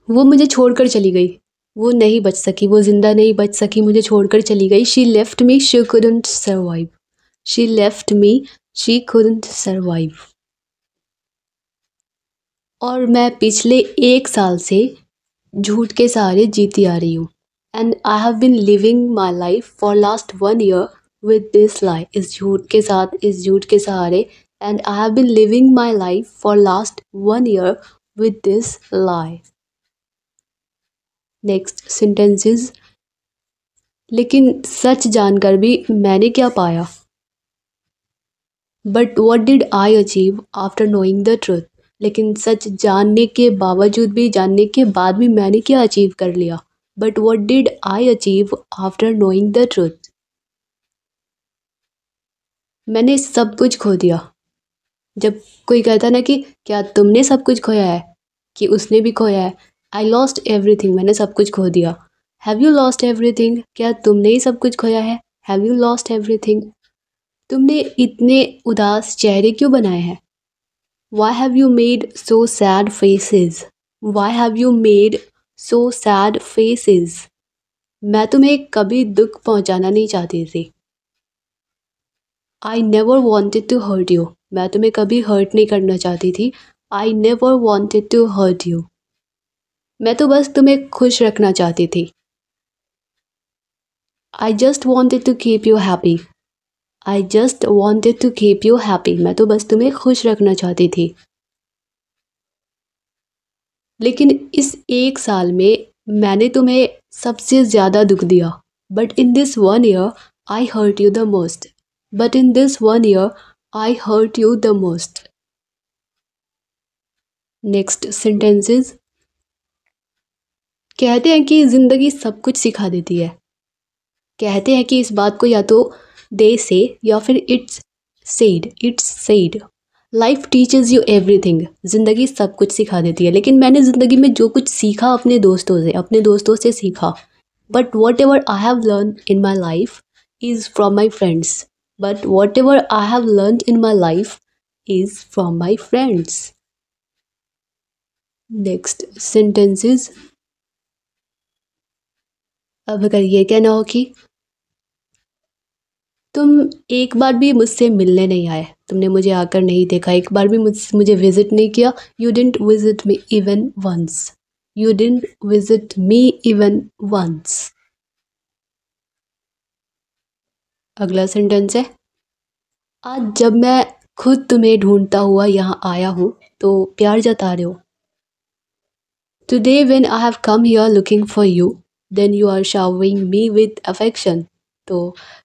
वो मुझे छोड़कर चली गई। वो नहीं बच सकी, वो ज़िंदा नहीं बच सकी, मुझे छोड़कर चली गई। She left me, she couldn't survive. She left me, she couldn't survive. और मैं पिछले 1 साल से झूठ के सहारे जीती आ रही हूँ। And I have been living my life for last 1 year with this lie. इस झूठ के साथ, इस झूठ के सहारे। And I have been living my life for last 1 year with this lie. Next sentences. लेकिन सच जानकर भी मैंने क्या पाया? But what did I achieve after knowing the truth. लेकिन सच जानने के बावजूद भी, जानने के बाद भी मैंने क्या अचीव कर लिया? But what did I achieve after knowing the truth. मैंने सब कुछ खो दिया। जब कोई कहता ना कि क्या तुमने सब कुछ खोया है, कि उसने भी खोया है। आई लॉस्ट एवरीथिंग, मैंने सब कुछ खो दिया। हैव यू लॉस्ट एवरीथिंग, क्या तुमने ही सब कुछ खोया है? Have you lost everything. तुमने इतने उदास चेहरे क्यों बनाए हैं? Why have you made so sad faces? Why have you made so sad faces? मैं तुम्हें कभी दुख पहुंचाना नहीं चाहती थी। I never wanted to hurt you. मैं तुम्हें कभी हर्ट नहीं करना चाहती थी। I never wanted to hurt you. मैं तो बस तुम्हें खुश रखना चाहती थी। I just wanted to keep you happy. I just wanted to keep you happy. मैं तो बस तुम्हें खुश रखना चाहती थी। लेकिन इस 1 साल में मैंने तुम्हें सबसे ज़्यादा दुख दिया। But in this 1 year I hurt you the most. But in this 1 year I hurt you the most. Next sentences. कहते हैं कि ज़िंदगी सब कुछ सिखा देती है। कहते हैं कि इस बात को या तो दे से या फिर it's said. Life teaches you everything. ज़िंदगी सब कुछ सिखा देती है, लेकिन मैंने ज़िंदगी में जो कुछ सीखा अपने दोस्तों से सीखा। But what ever I have learn in my life is from my friends. But what ever I have learn in my life is from my friends. Next sentences. अब अगर ये कहना हो कि तुम एक बार भी मुझसे मिलने नहीं आए, तुमने मुझे आकर नहीं देखा, एक बार भी मुझे विजिट नहीं किया। You didn't visit me even once. You didn't visit me even once. अगला सेंटेंस है। आज जब मैं खुद तुम्हें ढूंढता हुआ यहाँ आया हूँ तो प्यार जता रहे हो। Today when I have come here looking for you then you are showering me with affection. तो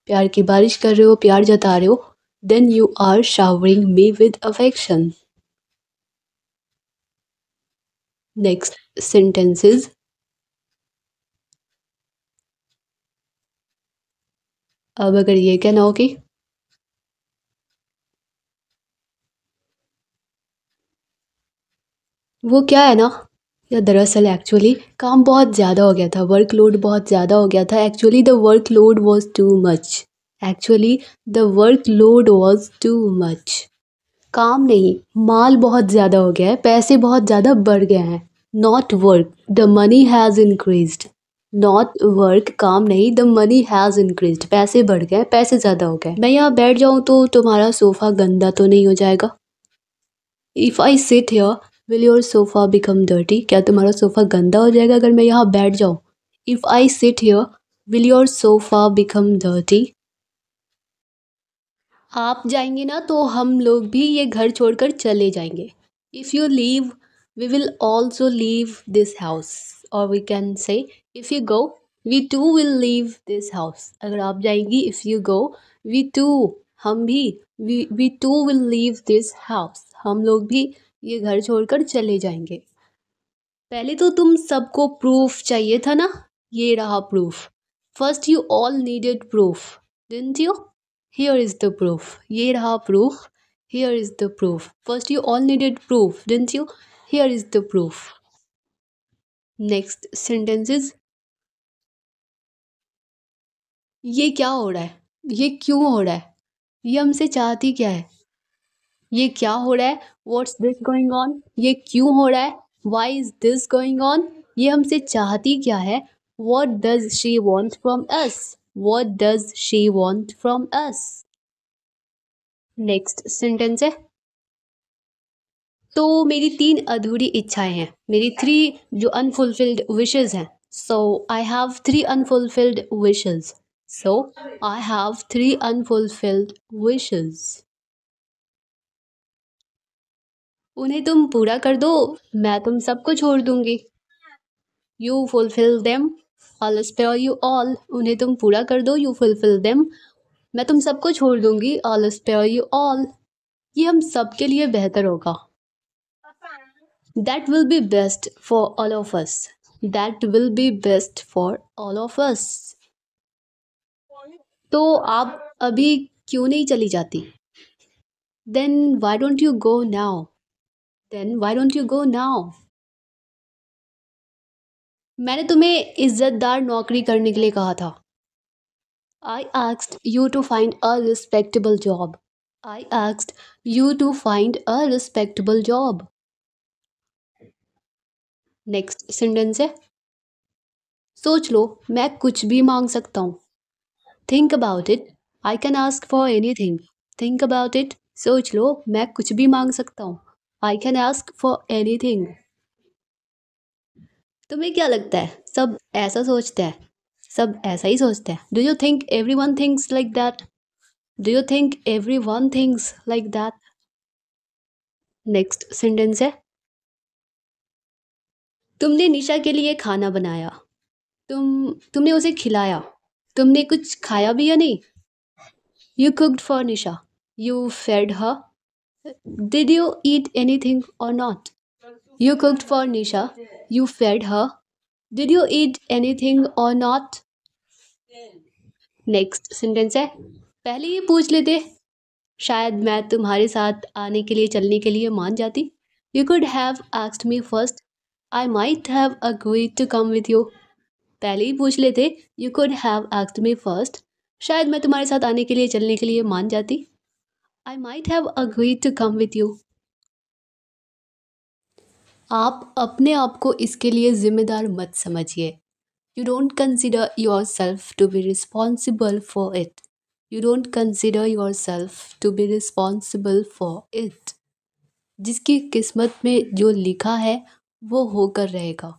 प्यार की बारिश कर रहे हो, प्यार जता रहे हो। Then you are showering me with affection. Next sentences. अब अगर ये कहना हो कि वो क्या है ना, या दरअसल एक्चुअली काम बहुत ज़्यादा हो गया था, वर्कलोड बहुत ज़्यादा हो गया था। Actually the workload was too much. Actually the workload was too much. काम नहीं, माल बहुत ज़्यादा हो गया है, पैसे बहुत ज़्यादा बढ़ गए हैं। Not work, the money has increased. Not work, काम नहीं, द मनी हैज़ इंक्रीज्ड। पैसे बढ़ गए, पैसे ज़्यादा हो गए। मैं यहाँ बैठ जाऊँ तो तुम्हारा सोफ़ा गंदा तो नहीं हो जाएगा? If I sit here will your sofa become dirty. क्या तुम्हारा सोफ़ा गंदा हो जाएगा अगर मैं यहाँ बैठ जाऊँ? If I sit here will your sofa become dirty. आप जाएंगे ना तो हम लोग भी ये घर छोड़कर चले जाएंगे। If you leave we will also leave this house. और we can say if you go we too will leave this house. अगर आप जाएंगी, if you go we too, हम भी, we too will leave this house, हम लोग भी ये घर छोड़कर चले जाएंगे। पहले तो तुम सबको प्रूफ चाहिए था ना, ये रहा proof. First you all needed proof, didn't you? Here is the proof, ये रहा proof. Here is the proof. First you all needed proof, didn't you? Here is the proof. Next sentences. ये क्या हो रहा है? ये क्यों हो रहा है? ये हमसे चाहती क्या है? ये क्या हो रहा है? What's this going on? ये क्यों हो रहा है? Why is this going on? ये हमसे चाहती क्या है? What does she want from us? What does she want from us? Next sentence है, तो मेरी 3 अधूरी इच्छाएं हैं, मेरी 3 जो अनफुलफिल्ड विशेस हैं। So I have 3 unfulfilled wishes. So I have 3 unfulfilled wishes. उन्हें तुम पूरा कर दो, मैं तुम सबको छोड़ दूंगी। You fulfil them, I'll spare you all। उन्हें तुम पूरा कर दो, यू फुलफिल देम, मैं तुम सबको छोड़ दूंगी, I'll spare you all। ये हम सबके लिए बेहतर होगा। That will be best for all of us। That will be best for all of us। तो आप अभी क्यों नहीं चली जाती? Then why don't you go now? Then why don't you go now? मैंने तुम्हें इज्जतदार नौकरी करने के लिए कहा था। I asked you to find a respectable job। I asked you to find a respectable job। Next sentence है, सोच लो, मैं कुछ भी मांग सकता हूँ। Think about it, I can ask for anything. Think about it, सोच लो, मैं कुछ भी मांग सकता हूँ। I can ask for anything. तुम्हें क्या लगता है, सब ऐसा सोचते हैं? सब ऐसा ही सोचते हैं? Do you think every one thinks like that? Do you think every one thinks like that? Next sentence है, तुमने निशा के लिए खाना बनाया। तुमने उसे खिलाया। तुमने कुछ खाया भी या नहीं? You cooked for Nisha। You fed her। Did you eat anything or not? You cooked for Nisha। You fed her। Did you eat anything or not? Next sentence है, पहले ये पूछ लेते, शायद मैं तुम्हारे साथ आने के लिए चलने के लिए मान जाती। You could have asked me first। I might have agreed to come with you। पहले ही पूछ लेते, You could have asked me first। शायद मैं तुम्हारे साथ आने के लिए चलने के लिए मान जाती। I might have agreed to come with you। आप अपने आप को इसके लिए जिम्मेदार मत समझिए। You don't consider yourself to be responsible for it। You don't consider yourself to be responsible for it। जिसकी किस्मत में जो लिखा है वो होकर रहेगा।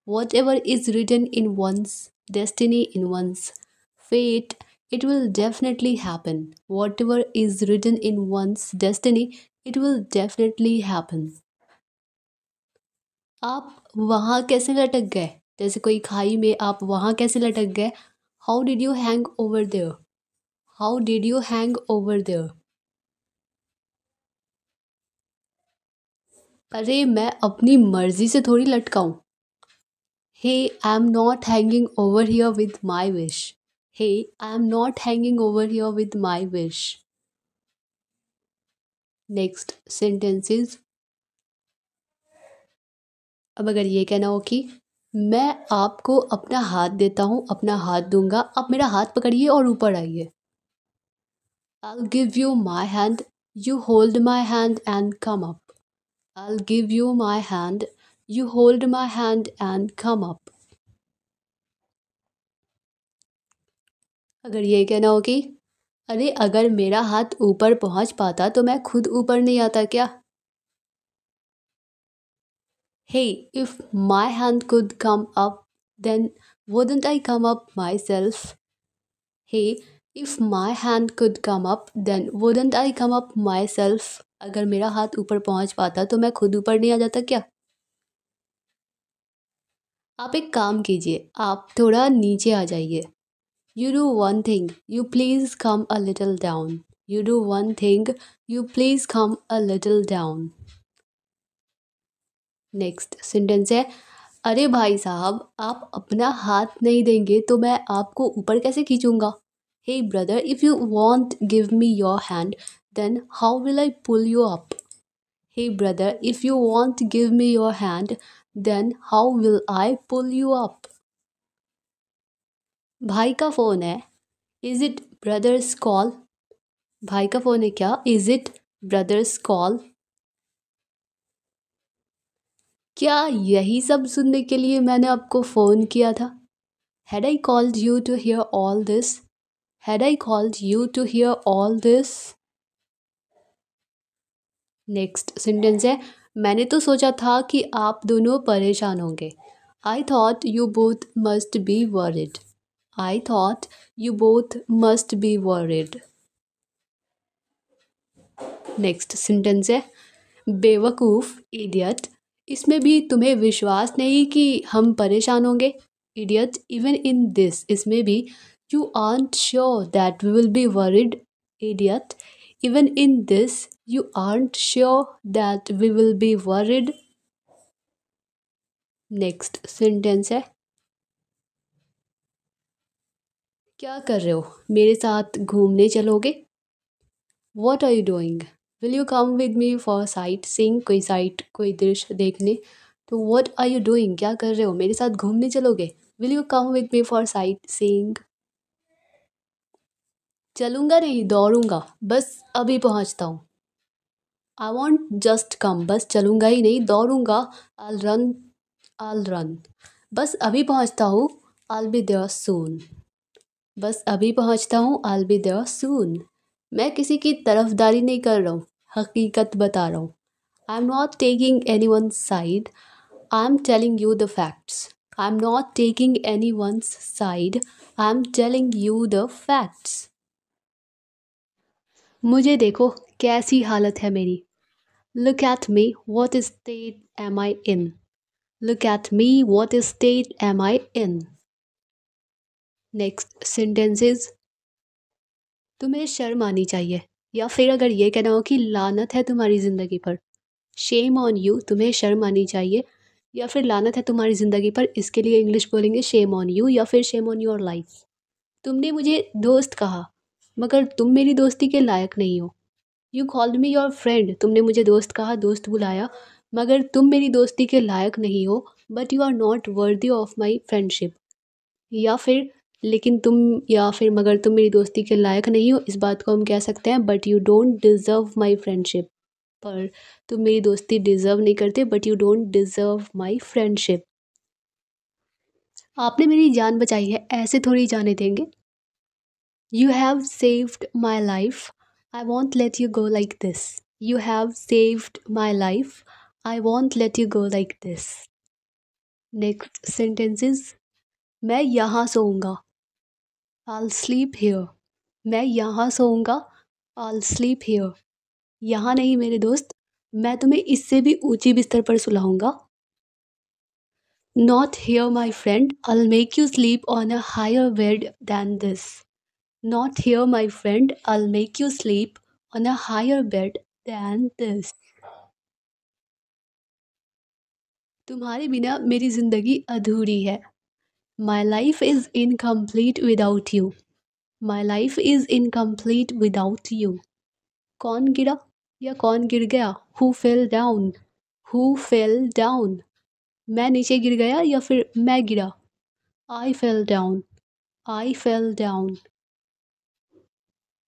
Whatever is written in one's destiny, in one's fate, it will definitely happen। Whatever is written in one's destiny, it will definitely happen। आप वहाँ कैसे लटक गए? जैसे कोई खाई में आप वहाँ कैसे लटक गए? How did you hang over there? How did you hang over there? अरे मैं अपनी मर्जी से थोड़ी लटकाऊं। Hey I am not hanging over here with my wish. Hey I am not hanging over here with my wish. Next sentences, अब अगर ये कहना हो कि मैं आपको अपना हाथ देता हूँ, अपना हाथ दूंगा, आप मेरा हाथ पकड़िए और ऊपर आइए। I'll give you my hand, you hold my hand and come up। I'll give you my hand, you hold my hand and come up। अगर ये कहना हो कि अरे अगर मेरा हाथ ऊपर पहुंच पाता तो मैं खुद ऊपर नहीं आता क्या? Hey, if my hand could come up, then wouldn't I come up myself? Hey, if my hand could come up, then wouldn't I come up myself? अगर मेरा हाथ ऊपर पहुंच पाता तो मैं खुद ऊपर नहीं आ जाता क्या? आप एक काम कीजिए, आप थोड़ा नीचे आ जाइए। You do one thing, you please come a little down। You do one thing, you please come a little down। Next sentence है, अरे भाई साहब आप अपना हाथ नहीं देंगे तो मैं आपको ऊपर कैसे खींचूंगा? Hey brother, if you won't give me your hand, then how will I pull you up? Hey brother, if you won't give me your hand, then how will I pull you up? भाई का phone है। Is it brother's call? भाई का phone है क्या? Is it brother's call? क्या यही सब सुनने के लिए मैंने आपको फ़ोन किया था? Had I called you to hear all this? Had I called you to hear all this? Next sentence है, मैंने तो सोचा था कि आप दोनों परेशान होंगे। I thought you both must be worried. I thought you both must be worried. Next sentence है, बेवकूफ़, इडियट, इसमें भी तुम्हें विश्वास नहीं कि हम परेशान होंगे। इडियट, इवन इन दिस, इसमें भी you aren't sure that we will be worried. Idiot, even in this you aren't sure that we will be worried. Next sentence है, क्या कर रहे हो, मेरे साथ घूमने चलोगे। What are you doing, will you come with me for sightseeing, कोई साइट कोई दृश्य देखने। तो व्हाट आर यू डूइंग, क्या कर रहे हो, मेरे साथ घूमने चलोगे। Will you come with me for sight seeing. चलूंगा नहीं, दौड़ूंगा, बस अभी पहुंचता हूँ। आई वॉन्ट जस्ट कम, बस चलूंगा ही नहीं, दौड़ूंगा। I'll रन, I'll रन, बस अभी पहुंचता हूँ। I'll be there soon, बस अभी पहुंचता हूँ। I'll be there soon। मैं किसी की तरफदारी नहीं कर रहा हूँ, हकीकत बता रहा हूँ। I'm not taking anyone's side, I'm telling you the facts। I'm not taking anyone's side, I'm telling you the facts। मुझे देखो, कैसी हालत है मेरी। Look at me, what state am I in? Look at me, what state am I in? Next sentences, तुम्हें शर्म आनी चाहिए, या फिर अगर ये कहना हो कि लानत है तुम्हारी ज़िंदगी पर। शेम ऑन यू, तुम्हें शर्म आनी चाहिए, या फिर लानत है तुम्हारी ज़िंदगी पर, इसके लिए इंग्लिश बोलेंगे शेम ऑन यू या फिर शेम ऑन योर लाइफ। तुमने मुझे दोस्त कहा, मगर तुम मेरी दोस्ती के लायक नहीं हो। You called me your friend, तुमने मुझे दोस्त कहा, दोस्त बुलाया, मगर तुम मेरी दोस्ती के लायक नहीं हो। But you are not worthy of my friendship, या फिर लेकिन तुम, या फिर मगर तुम मेरी दोस्ती के लायक नहीं हो, इस बात को हम कह सकते हैं but you don't deserve my friendship. पर तुम मेरी दोस्ती डिज़र्व नहीं करते, but you don't deserve my friendship. आपने मेरी जान बचाई है, ऐसे थोड़ी जाने देंगे। You have saved my life, I won't let you go like this. You have saved my life, I won't let you go like this. Next sentences, मैं यहाँ सोऊंगा। I'll sleep here, मैं यहाँ सोऊंगा। I'll sleep here, यहाँ नहीं मेरे दोस्त, मैं तुम्हें इससे भी ऊंची बिस्तर पर सुलाऊंगा। Not here my friend, I'll make you sleep on a higher bed than this। Not here my friend, I'll make you sleep on a higher bed than this। तुम्हारे बिना मेरी ज़िंदगी अधूरी है। My life is incomplete without you। My life is incomplete without you। कौन गिरा या कौन गिर गया, who fell down, who fell down. मैं नीचे गिर गया या फिर मैं गिरा, I fell down, I fell down.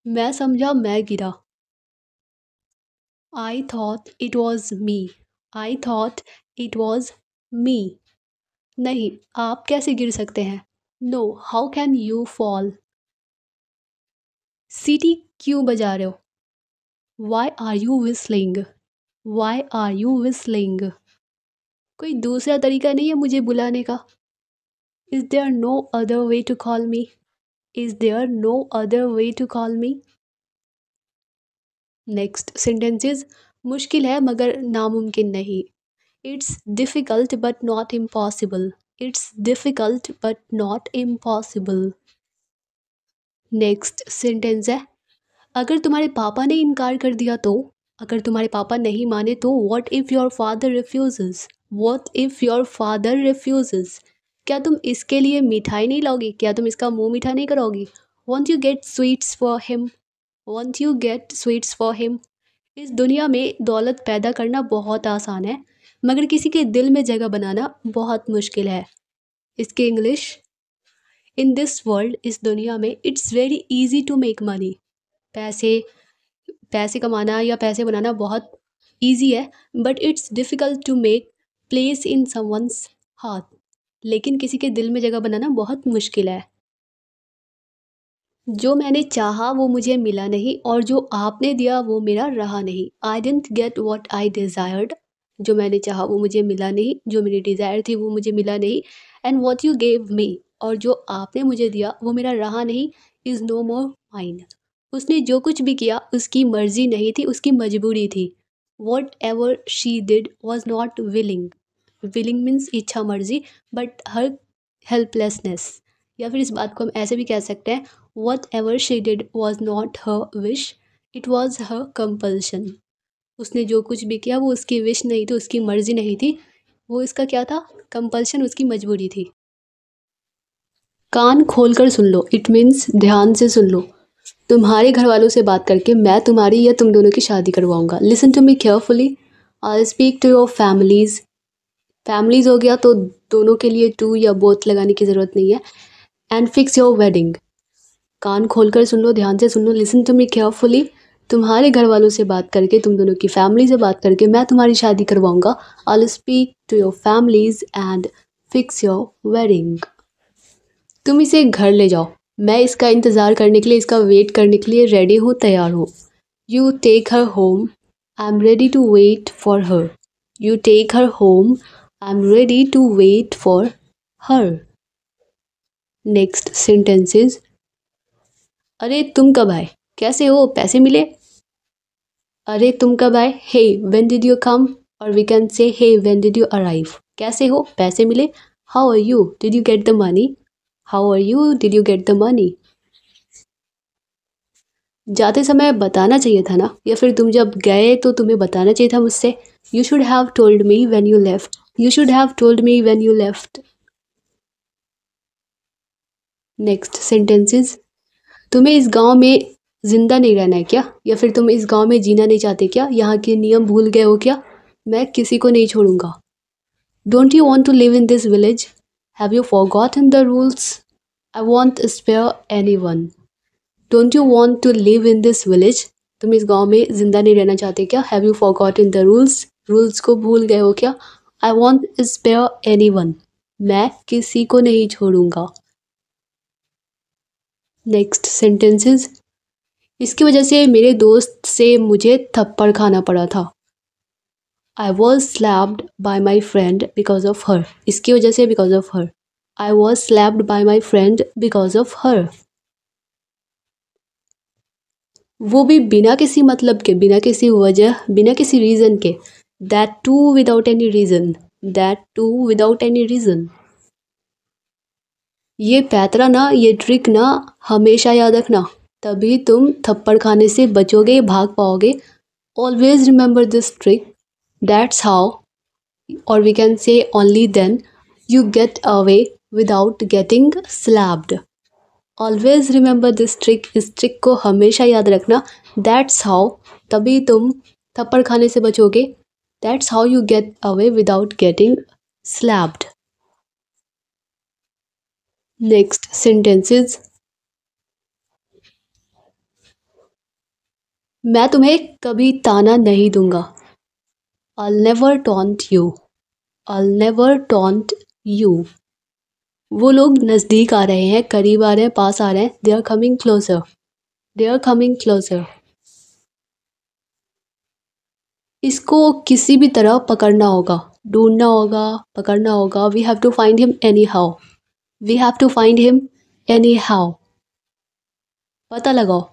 मैं समझा मैं गिरा, I thought it was me, I thought it was me. नहीं, आप कैसे गिर सकते हैं, no how can you fall. सीटी क्यों बजा रहे हो, why are you whistling, why are you whistling. कोई दूसरा तरीका नहीं है मुझे बुलाने का। Is there no other way to call me, is there no other way to call me. Next sentences, मुश्किल है मगर नामुमकिन नहीं। It's difficult but not impossible, it's difficult but not impossible. Next sentence है, अगर तुम्हारे पापा ने इनकार कर दिया तो, अगर तुम्हारे पापा नहीं माने तो, what if your father refuses, what if your father refuses. क्या तुम इसके लिए मिठाई नहीं लाओगी, क्या तुम इसका मुंह मीठा नहीं करोगी। Want you get sweets for him, want you get sweets for him. इस दुनिया में दौलत पैदा करना बहुत आसान है, मगर किसी के दिल में जगह बनाना बहुत मुश्किल है। इसके इंग्लिश, इन दिस वर्ल्ड, इस दुनिया में, it's very easy to make money. पैसे पैसे कमाना या पैसे बनाना बहुत ईजी है, but it's difficult to make place in someone's heart, लेकिन किसी के दिल में जगह बनाना बहुत मुश्किल है। जो मैंने चाहा वो मुझे मिला नहीं, और जो आपने दिया वो मेरा रहा नहीं। I didn't get what I desired. जो मैंने चाहा वो मुझे मिला नहीं, जो मेरी डिज़ायर थी वो मुझे मिला नहीं। And what you gave me, और जो आपने मुझे दिया वो मेरा रहा नहीं। Is no more mine. उसने जो कुछ भी किया उसकी मर्जी नहीं थी, उसकी मजबूरी थी। What ever she did was not willing. Willing means इच्छा मर्जी, बट हर हेल्पलेसनेस। या फिर इस बात को हम ऐसे भी कह सकते हैं, what ever she did was not her wish, it was her compulsion. उसने जो कुछ भी किया वो उसकी विश नहीं थी, उसकी मर्जी नहीं थी, वो इसका क्या था, कंपल्शन, उसकी मजबूरी थी। कान खोल कर सुन लो, इट मीन्स ध्यान से सुन लो। तुम्हारे घर वालों से बात करके मैं तुम्हारी या तुम दोनों की शादी करवाऊंगा। Listen to me carefully, I speak to your families. Families हो गया तो दोनों के लिए टू या बोथ लगाने की ज़रूरत नहीं है। And fix your wedding. कान खोलकर सुन लो, ध्यान से सुन लो। लिसन टू मी केयरफुली, तुम्हारे घर वालों से बात करके, तुम दोनों की फैमिली से बात करके मैं तुम्हारी शादी करवाऊंगा। I speak to your families and fix your wedding. तुम इसे घर ले जाओ, मैं इसका इंतज़ार करने के लिए, इसका वेट करने के लिए रेडी हूँ, तैयार हूँ। You take her home, I am ready to wait for her. You take her home, I am ready to wait for her. Next sentences. अरे तुम कब आए, कैसे हो, पैसे मिले। अरे तुम कब आए, hey when did you come. और we can say hey when did you arrive. कैसे हो, पैसे मिले। How are you, did you get the money. How are you, did you get the money. जाते समय बताना चाहिए था ना, या फिर तुम जब गए तो तुम्हें बताना चाहिए था मुझसे। You should have told me when you left. You should have told me when you left. Next sentences. तुम्हें इस गांव में जिंदा नहीं रहना है क्या, या फिर तुम इस गांव में जीना नहीं चाहते क्या, यहाँ के नियम भूल गए हो क्या। मैं किसी को नहीं छोड़ूंगा। Don't you want to live in this village, have you forgotten the rules. I won't spare anyone. Don't you want to live in this village, तुम इस गांव में जिंदा नहीं रहना चाहते क्या। Have you forgotten the rules, rules को भूल गए हो क्या। I won't spare anyone, मैं किसी को नहीं छोड़ूंगा। Next sentences. इसकी वजह से मेरे दोस्त से मुझे थप्पड़ खाना पड़ा था। I was slapped bye my friend because of her. इसकी वजह से, because of her. I was slapped bye my friend because of her. वो भी बिना किसी मतलब के, बिना किसी वजह, बिना किसी रीज़न के। That too without any reason. That too without any reason. ये पैतरा ना, ये ट्रिक ना हमेशा याद रखना, तभी तुम थप्पड़ खाने से बचोगे, भाग पाओगे। Always remember this trick, that's how, और we can say only then, you get away without getting slapped. Always remember this trick, इस ट्रिक को हमेशा याद रखना। दैट्स हाउ, तभी तुम थप्पड़ खाने से बचोगे। That's how you get away without getting slapped. Next sentences. मैं तुम्हें कभी ताना नहीं दूंगा। I'll never taunt you. I'll never taunt you. वो लोग नज़दीक आ रहे हैं, करीब आ रहे हैं, पास आ रहे हैं। They are coming closer. They are coming closer. इसको किसी भी तरह पकड़ना होगा, ढूंढना होगा, पकड़ना होगा। We have to find him anyhow. We have to find him anyhow. पता लगाओ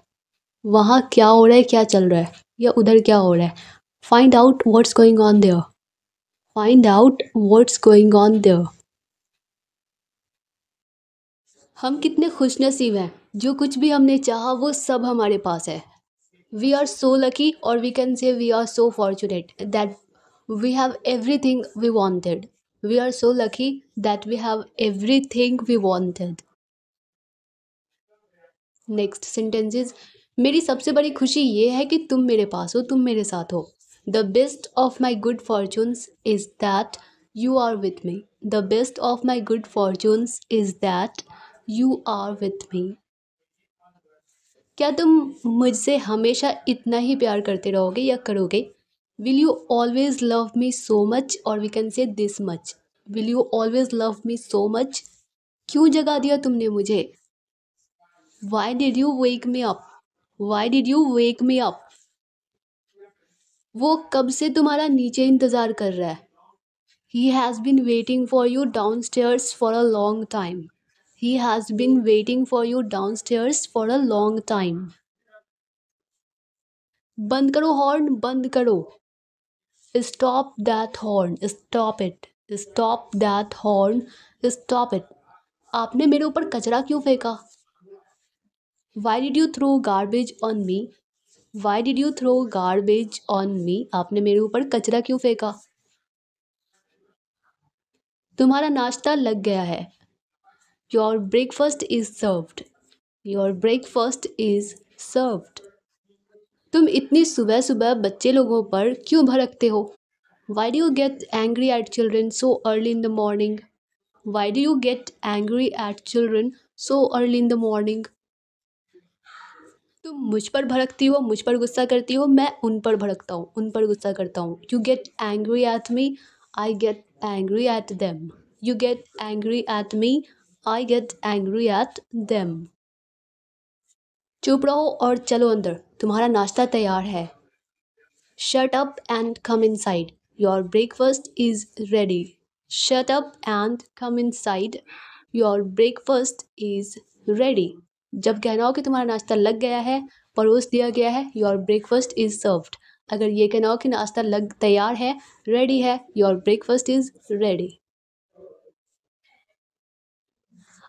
वहाँ क्या हो रहा है, क्या चल रहा है, या उधर क्या हो रहा है। Find out what's going on there. Find out what's going on there. हम कितने खुशनसीब हैं, जो कुछ भी हमने चाहा वो सब हमारे पास है। वी आर सो लकी, और we can say we are so fortunate that we have everything we wanted. We are so lucky that we have everything we wanted. Next sentences. मेरी सबसे बड़ी खुशी ये है कि तुम मेरे पास हो, तुम मेरे साथ हो। The best of my good fortunes is that you are with me. The best of my good fortunes is that you are with me. क्या तुम मुझसे हमेशा इतना ही प्यार करते रहोगे या करोगे। Will you always love me so much और we can say this much. Will you always love me so much, क्यों जगा दिया तुमने मुझे। Why did you wake me up, why did you wake me up, वो कब से तुम्हारा नीचे इंतजार कर रहा है। He has been waiting for you downstairs for a long time, he has been waiting for you downstairs for a long time. बंद करो हॉर्न, बंद करो। Stop that horn, stop it, stop that horn, stop it. आपने मेरे ऊपर कचरा क्यों फेंका। Why did you throw garbage on me, why did you throw garbage on me, आपने मेरे ऊपर कचरा क्यों फेंका। तुम्हारा नाश्ता लग गया है। Your breakfast is served, your breakfast is served. तुम इतनी सुबह सुबह बच्चे लोगों पर क्यों भड़कते हो। Why do you get angry at children so early in the morning, why do you get angry at children so early in the morning. तुम मुझ पर भड़कती हो, मुझ पर गुस्सा करती हो, मैं उन पर भड़कता हूँ, उन पर गुस्सा करता हूँ। You get angry at me, I get angry at them, you get angry at me, I get angry at them. चुप रहो और चलो अंदर, तुम्हारा नाश्ता तैयार है। Shut up and come inside, your breakfast is ready. Shut up and come inside, your breakfast is ready. जब कहना हो कि तुम्हारा नाश्ता लग गया है, परोस दिया गया है, योर ब्रेकफास्ट इज सर्व्ड। अगर ये कहना हो कि नाश्ता लग तैयार है, रेडी है, योर ब्रेकफास्ट इज रेडी।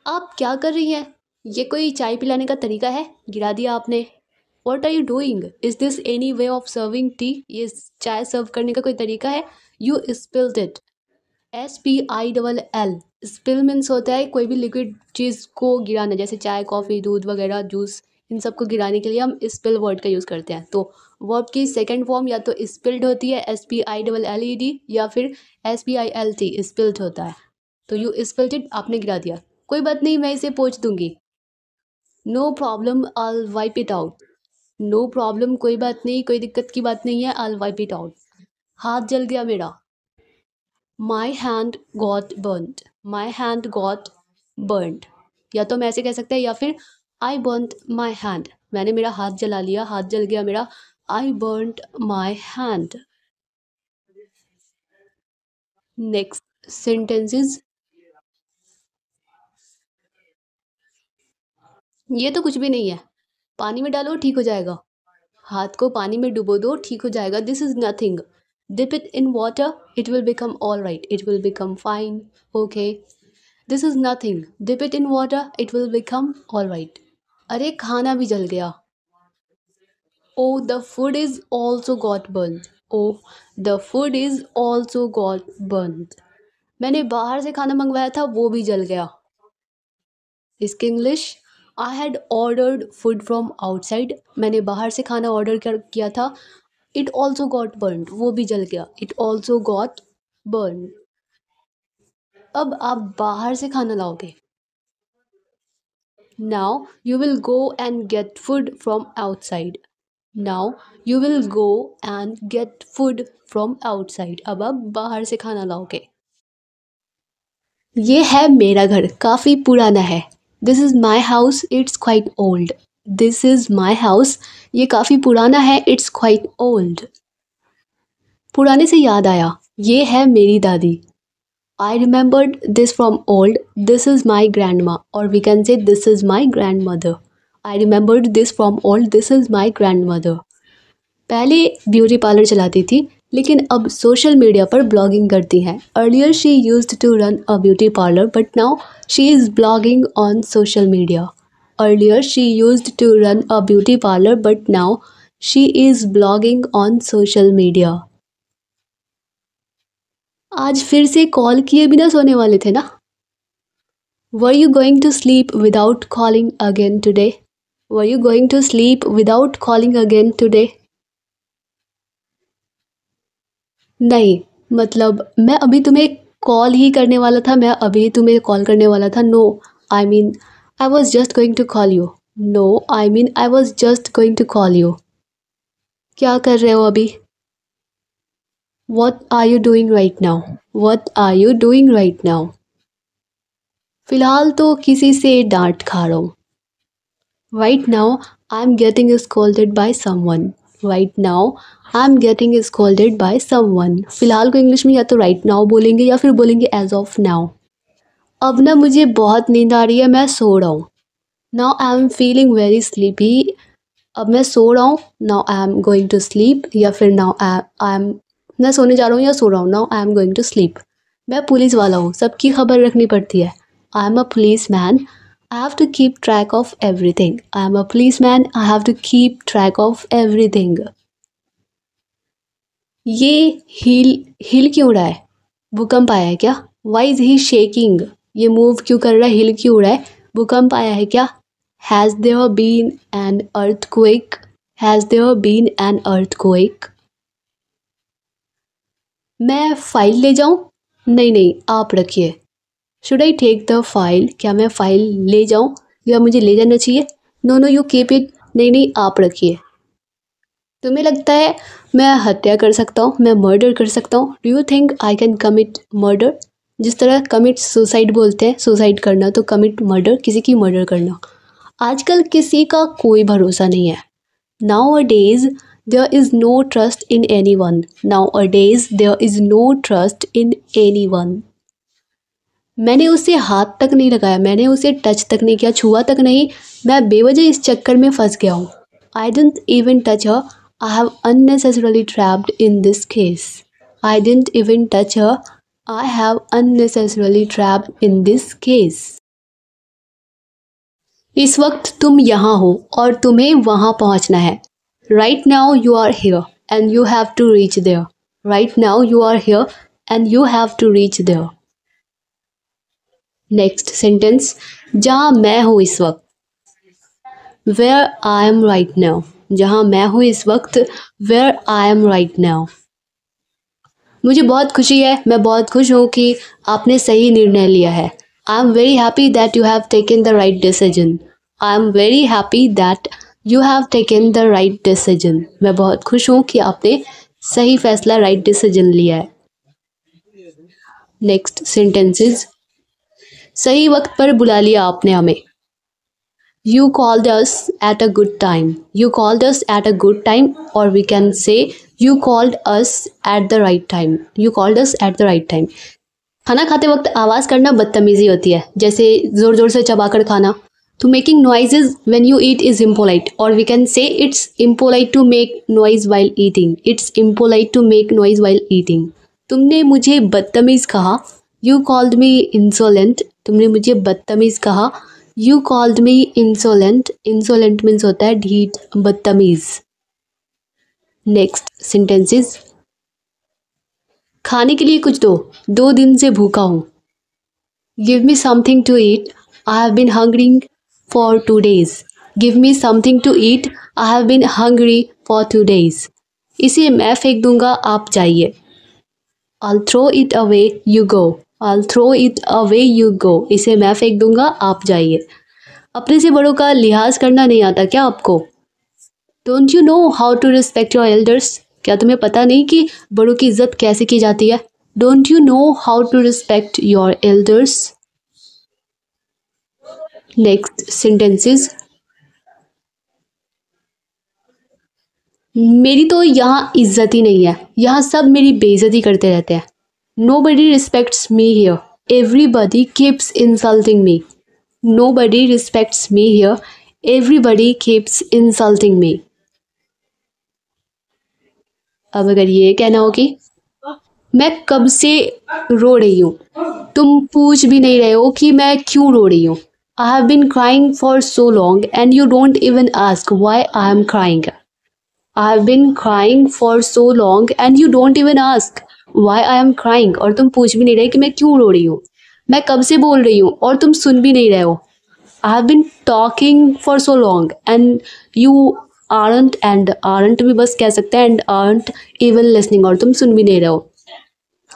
आप क्या कर रही हैं, ये कोई चाय पिलाने का तरीका है, गिरा दिया आपने। What are you doing, is this any way of serving tea, ये चाय सर्व करने का कोई तरीका है। You spilled it, SPILL। Spill means होता है कोई भी लिक्विड चीज़ को गिराना, जैसे चाय, कॉफ़ी, दूध वगैरह, जूस, इन सबको गिराने के लिए हम स्पिल वर्ड का यूज़ करते हैं। तो वर्ब की सेकंड फॉर्म या तो स्पिल्ड होती है, SPILLED, या फिर SPILT, स्पिल्ड होता है। तो यू स्पिल्ड इट, आपने गिरा दिया। कोई बात नहीं, मैं इसे पोंछ दूंगी। No problem, I wipe it out. No problem, कोई बात नहीं, कोई दिक्कत की बात नहीं है, आई वाइप इट आउट। हाथ जल गया मेरा। My hand got burned, my hand got burned. या तो हम ऐसे कह सकते हैं, या फिर आई बर्नड माई हैंड, मैंने मेरा हाथ जला लिया, हाथ जल गया मेरा। I burned my hand. Next sentences. ये तो कुछ भी नहीं है, पानी में डालो ठीक हो जाएगा। हाथ को पानी में डुबो दो ठीक हो जाएगा, this is nothing. Dip it in water, it will become all right, it will become fine, okay. This is nothing, dip it in water, it will become all right. अरे खाना भी जल गया। Oh the food is also got burn, oh the food is also got burn. मैंने बाहर से खाना मंगवाया था, वो भी जल गया। इसकी English, I had ordered food from outside, मैंने बाहर से खाना ऑर्डर किया था। इट ऑल्सो गॉट बर्न, वो भी जल गया, इट ऑल्सो गॉट बर्न। अब आप बाहर से खाना लाओगे। Now you will go and get food from outside, now you will go and get food from outside, अब आप बाहर से खाना लाओगे। ये है मेरा घर, काफ़ी पुराना है। This is my house, it's quite old. This is my house, ये काफ़ी पुराना है, इट्स क्वाइट ओल्ड। पुराने से याद आया, ये है मेरी दादी। I remembered this from old, this is my grandma, और we can say this is my grandmother. I remembered this from old, this is my grandmother. पहले ब्यूटी पार्लर चलाती थी, लेकिन अब सोशल मीडिया पर blogging करती हैं। Earlier she used to run a beauty parlour but now she is blogging on social media. Earlier she used to run a beauty parlour but now she is blogging on social media. आज फिर से call किए बिना सोने वाले थे ना। Were you going to sleep without calling again today, were you going to sleep without calling again today. नहीं, मतलब मैं अभी तुम्हें कॉल ही करने वाला था, मैं अभी तुम्हें कॉल करने वाला था। No, I mean I was just going to call you. No, I mean I was just going to call you. क्या कर रहे हो अभी। What are you doing right now? What are you doing right now? फिलहाल तो किसी से डांट खा रहा हूँ. Right now, I'm getting scolded by someone. Right now, I'm getting scolded by someone. फिलहाल को इंग्लिश में या तो right now बोलेंगे या फिर बोलेंगे as of now. अब ना मुझे बहुत नींद आ रही है, मैं सो रहा हूँ. Now I'm feeling very sleepy. अब मैं सो रहा हूँ. Now I'm going to sleep. या फिर now I'm मैं सोने जा रहा हूँ या सो रहा हूँ. Now I'm going to sleep. मैं पुलिस वाला हूँ, सबकी खबर रखनी पड़ती है. I'm a policeman. I have to keep track of everything. I'm a policeman. I have to keep track of everything. ये हिल हिल क्यों रहा है? भूकंप आया है क्या? Why is he shaking? ये मूव क्यों कर रहा है? हिल क्यों रहा है? भूकंप आया है क्या? Has there been an earthquake? Has there been an earthquake? मैं फाइल ले जाऊं? नहीं नहीं, आप रखिए. Should I take the file? क्या मैं फाइल ले जाऊं या मुझे ले जाना चाहिए? No no, you keep it. नहीं नहीं, आप रखिए. तुम्हें लगता है मैं हत्या कर सकता हूँ, मैं मर्डर कर सकता हूँ? Do you think I can commit murder? जिस तरह कमिट सुसाइड बोलते हैं, सुसाइड करना, तो कमिट मर्डर, किसी की मर्डर करना. आजकल किसी का कोई भरोसा नहीं है. Nowadays there is no trust in anyone. Nowadays there is no trust in anyone. मैंने उसे हाथ तक नहीं लगाया, मैंने उसे टच तक नहीं किया, छुआ तक नहीं. मैं बेवजह इस चक्कर में फंस गया हूँ. I didn't even touch her. I have unnecessarily trapped in this case. I didn't even touch her. I have unnecessarily trapped in this case. इस वक्त तुम यहाँ हो और तुम्हें वहाँ पहुँचना है. Right now you are here and you have to reach there. Right now you are here and you have to reach there. Next sentence. जहाँ मैं हूँ इस वक्त. Where I am right now. जहाँ मैं हूँ इस वक्त. Where I am right now. मुझे बहुत खुशी है, मैं बहुत खुश हूँ कि आपने सही निर्णय लिया है. I am very happy that you have taken the right decision. I am very happy that you have taken the right decision. मैं बहुत खुश हूँ कि आपने सही फैसला, right decision लिया है. Next sentences. सही वक्त पर बुला लिया आपने हमें. You called us at a good time. You called us at a good time, or we can say you called us at the right time. You called us at the right time. खाना खाते वक्त आवाज़ करना बदतमीज़ी होती है, जैसे ज़ोर ज़ोर से चबाकर खाना. To making noises when you eat is impolite, or we can say it's impolite to make noise while eating. It's impolite to make noise while eating. तुमने मुझे बदतमीज़ कहा. You called me insolent. तुमने मुझे बदतमीज़ कहा. You called me insolent. Insolent means होता है ढीठ, बदतमीज़. Next sentences. खाने के लिए कुछ दो, 2 दिन से भूखा हूँ. Give me something to eat. I have been hungry for 2 days. Give me something to eat. I have been hungry for 2 days. इसे मैं फेंक दूंगा, आप जाइए. I'll throw it away, you go. I'll throw it away, you go. इसे मैं फेंक दूंगा, आप जाइए. अपने से बड़ों का लिहाज करना नहीं आता क्या आपको? Don't you know how to respect your elders? क्या तुम्हें पता नहीं कि बड़ों की इज्जत कैसे की जाती है? Don't you know how to respect your elders? Next sentences. मेरी तो यहाँ इज्जत ही नहीं है, यहाँ सब मेरी बेइज्जती करते रहते हैं. Nobody respects me here. Everybody keeps insulting me. Nobody respects me here. Everybody keeps insulting me. अब अगर ये कहना हो कि मैं कब से रो रही हूँ, तुम पूछ भी नहीं रहे हो कि मैं क्यों रो रही हूँ. I have been crying for so long and you don't even ask why I am crying. I have been crying for so long and you don't even ask why I am crying. और तुम पूछ भी नहीं रहे कि मैं क्यों रो रही हूँ. मैं कब से बोल रही हूँ और तुम सुन भी नहीं रहे हो. I have been talking for so long and you aren't भी बस कह सकते हैं and aren't even listening, और तुम सुन भी नहीं रहे हो.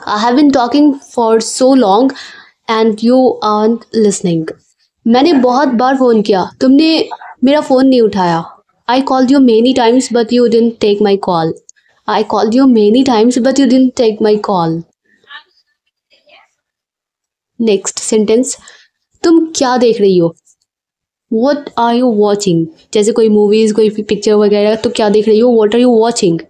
I have been talking for so long and you aren't listening. मैंने बहुत बार फ़ोन किया, तुमने मेरा फ़ोन नहीं उठाया. I called you many times but you didn't take my call. I called you many times but you didn't take my call. Next sentence, तुम क्या देख रही हो? What are you watching? जैसे कोई मूवीज कोई पिक्चर वगैरह, तो क्या देख रही हो? What are you watching?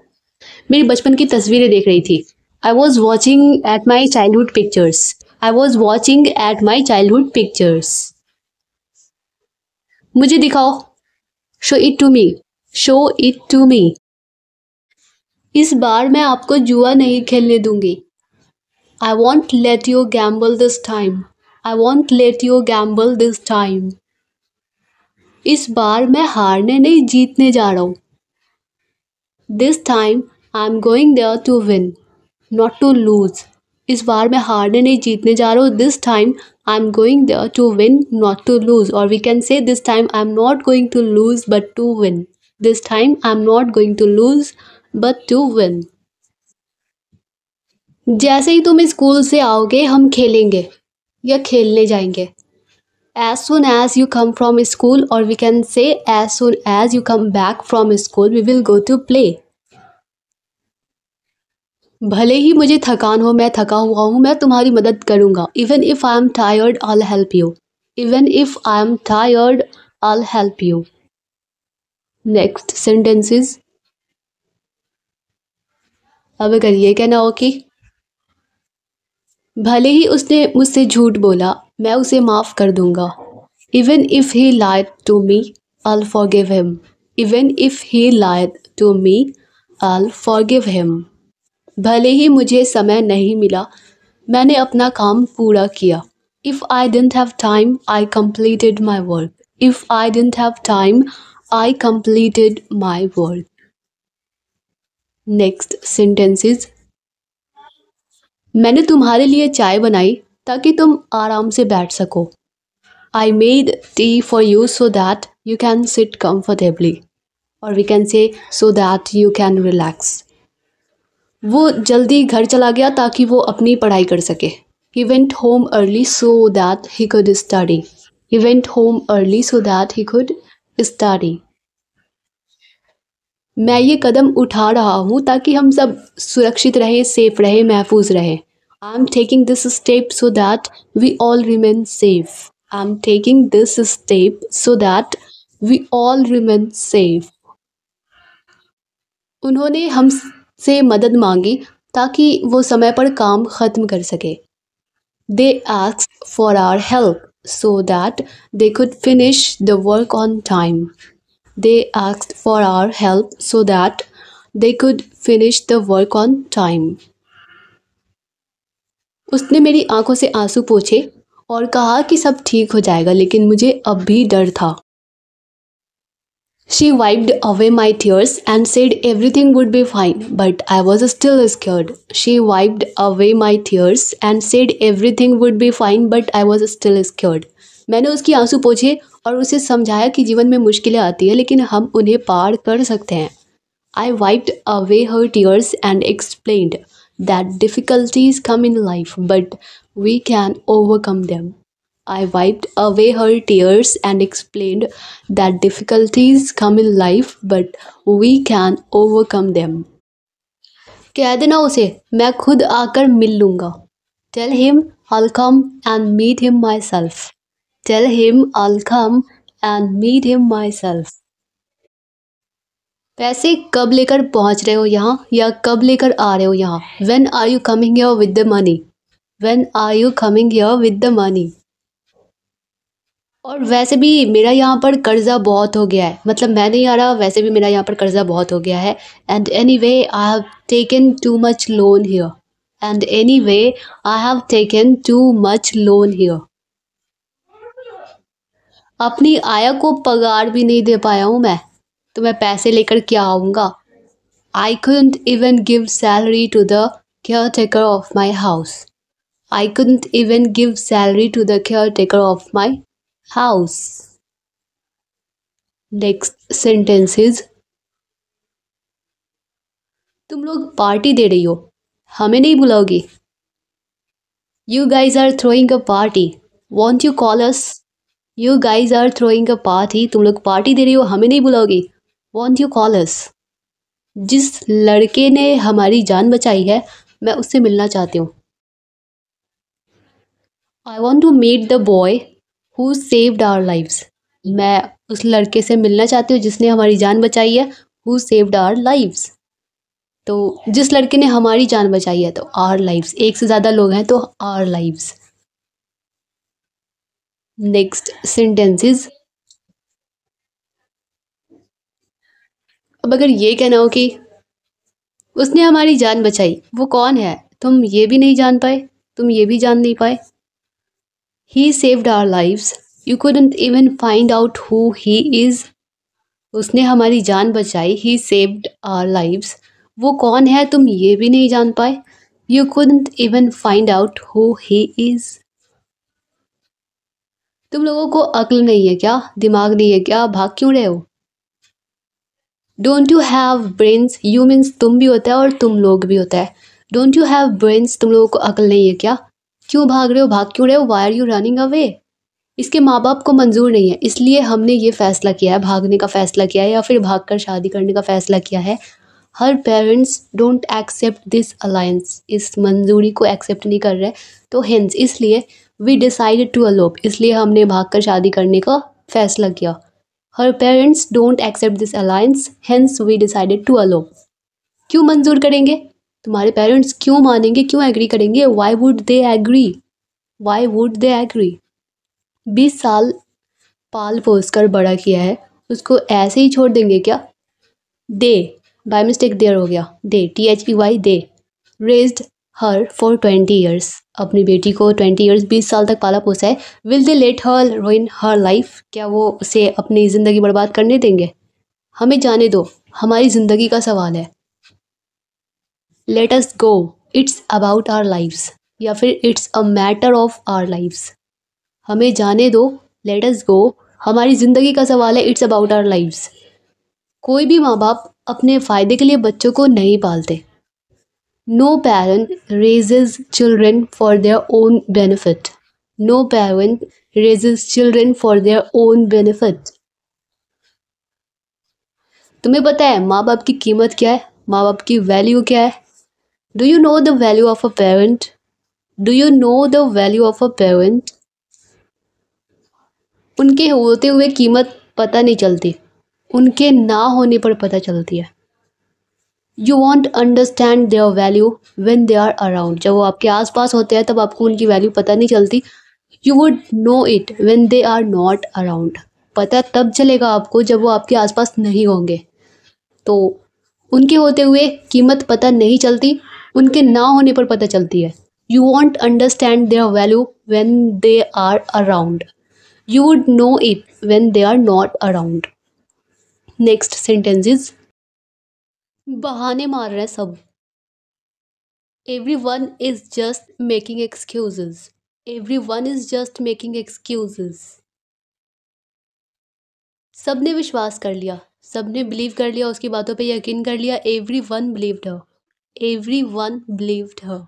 मेरी बचपन की तस्वीरें देख रही थी। I was watching at my childhood pictures. I was watching at my childhood pictures. मुझे दिखाओ। Show it to me. Show it to me. इस बार मैं आपको जुआ नहीं खेलने दूंगी। I won't let you gamble this time. I won't let you gamble this time. इस बार मैं हारने नहीं जीतने जा रहा हूँ। This time I am going there to win, not to lose. इस बार मैं हारने नहीं जीतने जा रहा हूँ। This time I am going there to win, not to lose. और we can say this time I am not going to lose but to win. This time I am not going to lose but to win. जैसे ही तुम school से आओगे हम खेलेंगे या खेलने जाएंगे। As soon as you come from school, or we can say as soon as you come back from school, we will go to play. भले ही मुझे थकान हो, मैं थका हुआ हूँ, मैं तुम्हारी मदद करूँगा। Even if I am tired, I'll help you. Even if I am tired, I'll help you. Next sentences. अब करिए क्या ना ओके। भले ही उसने मुझसे झूठ बोला, मैं उसे माफ़ कर दूँगा। Even if he lied to me, I'll forgive him. Even if he lied to me, I'll forgive him. भले ही मुझे समय नहीं मिला, मैंने अपना काम पूरा किया। If I didn't have time, I completed my work. If I didn't have time, I completed my work. Next sentences. मैंने तुम्हारे लिए चाय बनाई ताकि तुम आराम से बैठ सको। I made tea for you so that you can sit comfortably. Or we can say so that you can relax. वो जल्दी घर चला गया ताकि वो अपनी पढ़ाई कर सके। He went home early so that he could study. He went home early so that he could study. मैं ये कदम उठा रहा हूँ ताकि हम सब सुरक्षित रहें, सेफ रहें, महफूज रहें। I am taking this step so that we all remain safe. I am taking this step so that we all remain safe. उन्होंने हमसे मदद मांगी ताकि वो समय पर काम ख़त्म कर सके। They asked for our help so that they could finish the work on time. They asked for our help so that they could finish the work on time. उसने मेरी आंखों से आंसू पोंछे और कहा कि सब ठीक हो जाएगा, लेकिन मुझे अब भी डर था। She wiped away my tears and said everything would be fine, but I was still scared. She wiped away my tears and said everything would be fine, but I was still scared. मैंने उसकी आंसू पोंछे और उसे समझाया कि जीवन में मुश्किलें आती हैं, लेकिन हम उन्हें पार कर सकते हैं। I wiped away her tears and explained that difficulties come in life, but we can overcome them. I wiped away her tears and explained that difficulties come in life, but we can overcome them. कह देना उसे, मैं खुद आकर मिल लूँगा। Tell him I'll come and meet him myself. Tell him I'll come and meet him myself. पैसे कब लेकर पहुँच रहे हो यहाँ, या कब लेकर आ रहे हो यहाँ? When are you coming here with the money? When are you coming here with the money? और वैसे भी मेरा यहाँ पर कर्जा बहुत हो गया है, मतलब मैं नहीं आ रहा, वैसे भी मेरा यहाँ पर कर्जा बहुत हो गया है। And any way I have taken too much loan here. And any way I have taken too much loan here. अपनी आया को पगार भी नहीं दे पाया हूँ मैं, तो मैं पैसे लेकर क्या आऊँगा? आई couldn't even give salary to the caretaker of my house. I couldn't even give salary to the caretaker of my house. Next sentence is, तुम लोग पार्टी दे रही हो, हमें नहीं बुलाओगी? You guys are throwing a party. Won't you call us? You guys are throwing a party. तुम लोग party दे रही हो, हमें नहीं बुलाओगी? Won't you call us? जिस लड़के ने हमारी जान बचाई है मैं उससे मिलना चाहती हूँ। I want to meet the boy who saved our lives. मैं उस लड़के से मिलना चाहती हूँ जिसने हमारी जान बचाई है। हु सेव्ड आवर लाइव्स, तो जिस लड़के ने हमारी जान बचाई है, तो आवर लाइव्स, एक से ज़्यादा लोग हैं तो आवर लाइव्स। Next sentences. अब अगर ये कहना हो कि उसने हमारी जान बचाई, वो कौन है, तुम ये भी नहीं जान पाए, तुम ये भी जान नहीं पाए। He saved our lives, you couldn't even find out who he is. उसने हमारी जान बचाई, ही सेव्ड आवर लाइव्स, वो कौन है तुम ये भी नहीं जान पाए। You couldn't even find out who he is. तुम लोगों को अक्ल नहीं है क्या, दिमाग नहीं है क्या, भाग क्यों रहे हो। Don't you have brains, you means तुम भी होता है और तुम लोग भी होता है। डोंट यू हैव ब्रेन्स, तुम लोगों को अक्ल नहीं है क्या, क्यों भाग रहे हो, भाग क्यों रहे हो, why are you running away. इसके माँ बाप को मंजूर नहीं है, इसलिए हमने ये फैसला किया है, भागने का फैसला किया है या फिर भागकर शादी करने का फैसला किया है। Her parents don't accept this alliance, इस मंजूरी को एक्सेप्ट नहीं कर रहे, तो हेंस इसलिए वी डिसाइडेड टू अलोप, इसलिए हमने भागकर शादी करने का फैसला किया। Her parents don't accept this alliance, hence we decided to elope. क्यों मंजूर करेंगे, तुम्हारे पेरेंट्स क्यों मानेंगे, क्यों एग्री करेंगे, why would they agree, why would they agree. 20 साल पाल पोस कर बड़ा किया है, उसको ऐसे ही छोड़ देंगे क्या। दे, बाय मिस्टेक देयर हो गया, दे, THEY, they raised her for 20 years, अपनी बेटी को 20 ईयर्स, 20 साल तक पाला पोसा है। Will they let her ruin her life, क्या वो उसे अपनी ज़िंदगी बर्बाद करने देंगे। हमें जाने दो, हमारी ज़िंदगी का सवाल है। Let us go, it's about our lives, या फिर it's a matter of our lives. हमें जाने दो, लेट अस गो, हमारी ज़िंदगी का सवाल है, इट्स अबाउट आवर लाइव्स। कोई भी माँ बाप अपने फ़ायदे के लिए बच्चों को नहीं पालते। No parent raises children for their own benefit, no parent raises children for their own benefit. तुम्हें पता है माँ बाप की कीमत क्या है, माँ बाप की वैल्यू क्या है। Do you know the value of a parent, do you know the value of a parent. उनके होते हुए कीमत पता नहीं चलती, उनके ना होने पर पता चलती है। You won't understand their value when they are around, जब वो आपके आस पास होते हैं तब आपको उनकी वैल्यू पता नहीं चलती। You would know it when they are not around, पता तब चलेगा आपको जब वो आपके आसपास नहीं होंगे। तो उनके होते हुए कीमत पता नहीं चलती, उनके ना होने पर पता चलती है। You won't understand their value when they are around, you would know it when they are not around. Next sentences. बहाने मार रहे हैं सब। Everyone is just making excuses. Everyone is just making excuses. सबने विश्वास कर लिया, सबने बिलीव कर लिया, उसकी बातों पे यकीन कर लिया। Everyone believed her. Everyone believed her.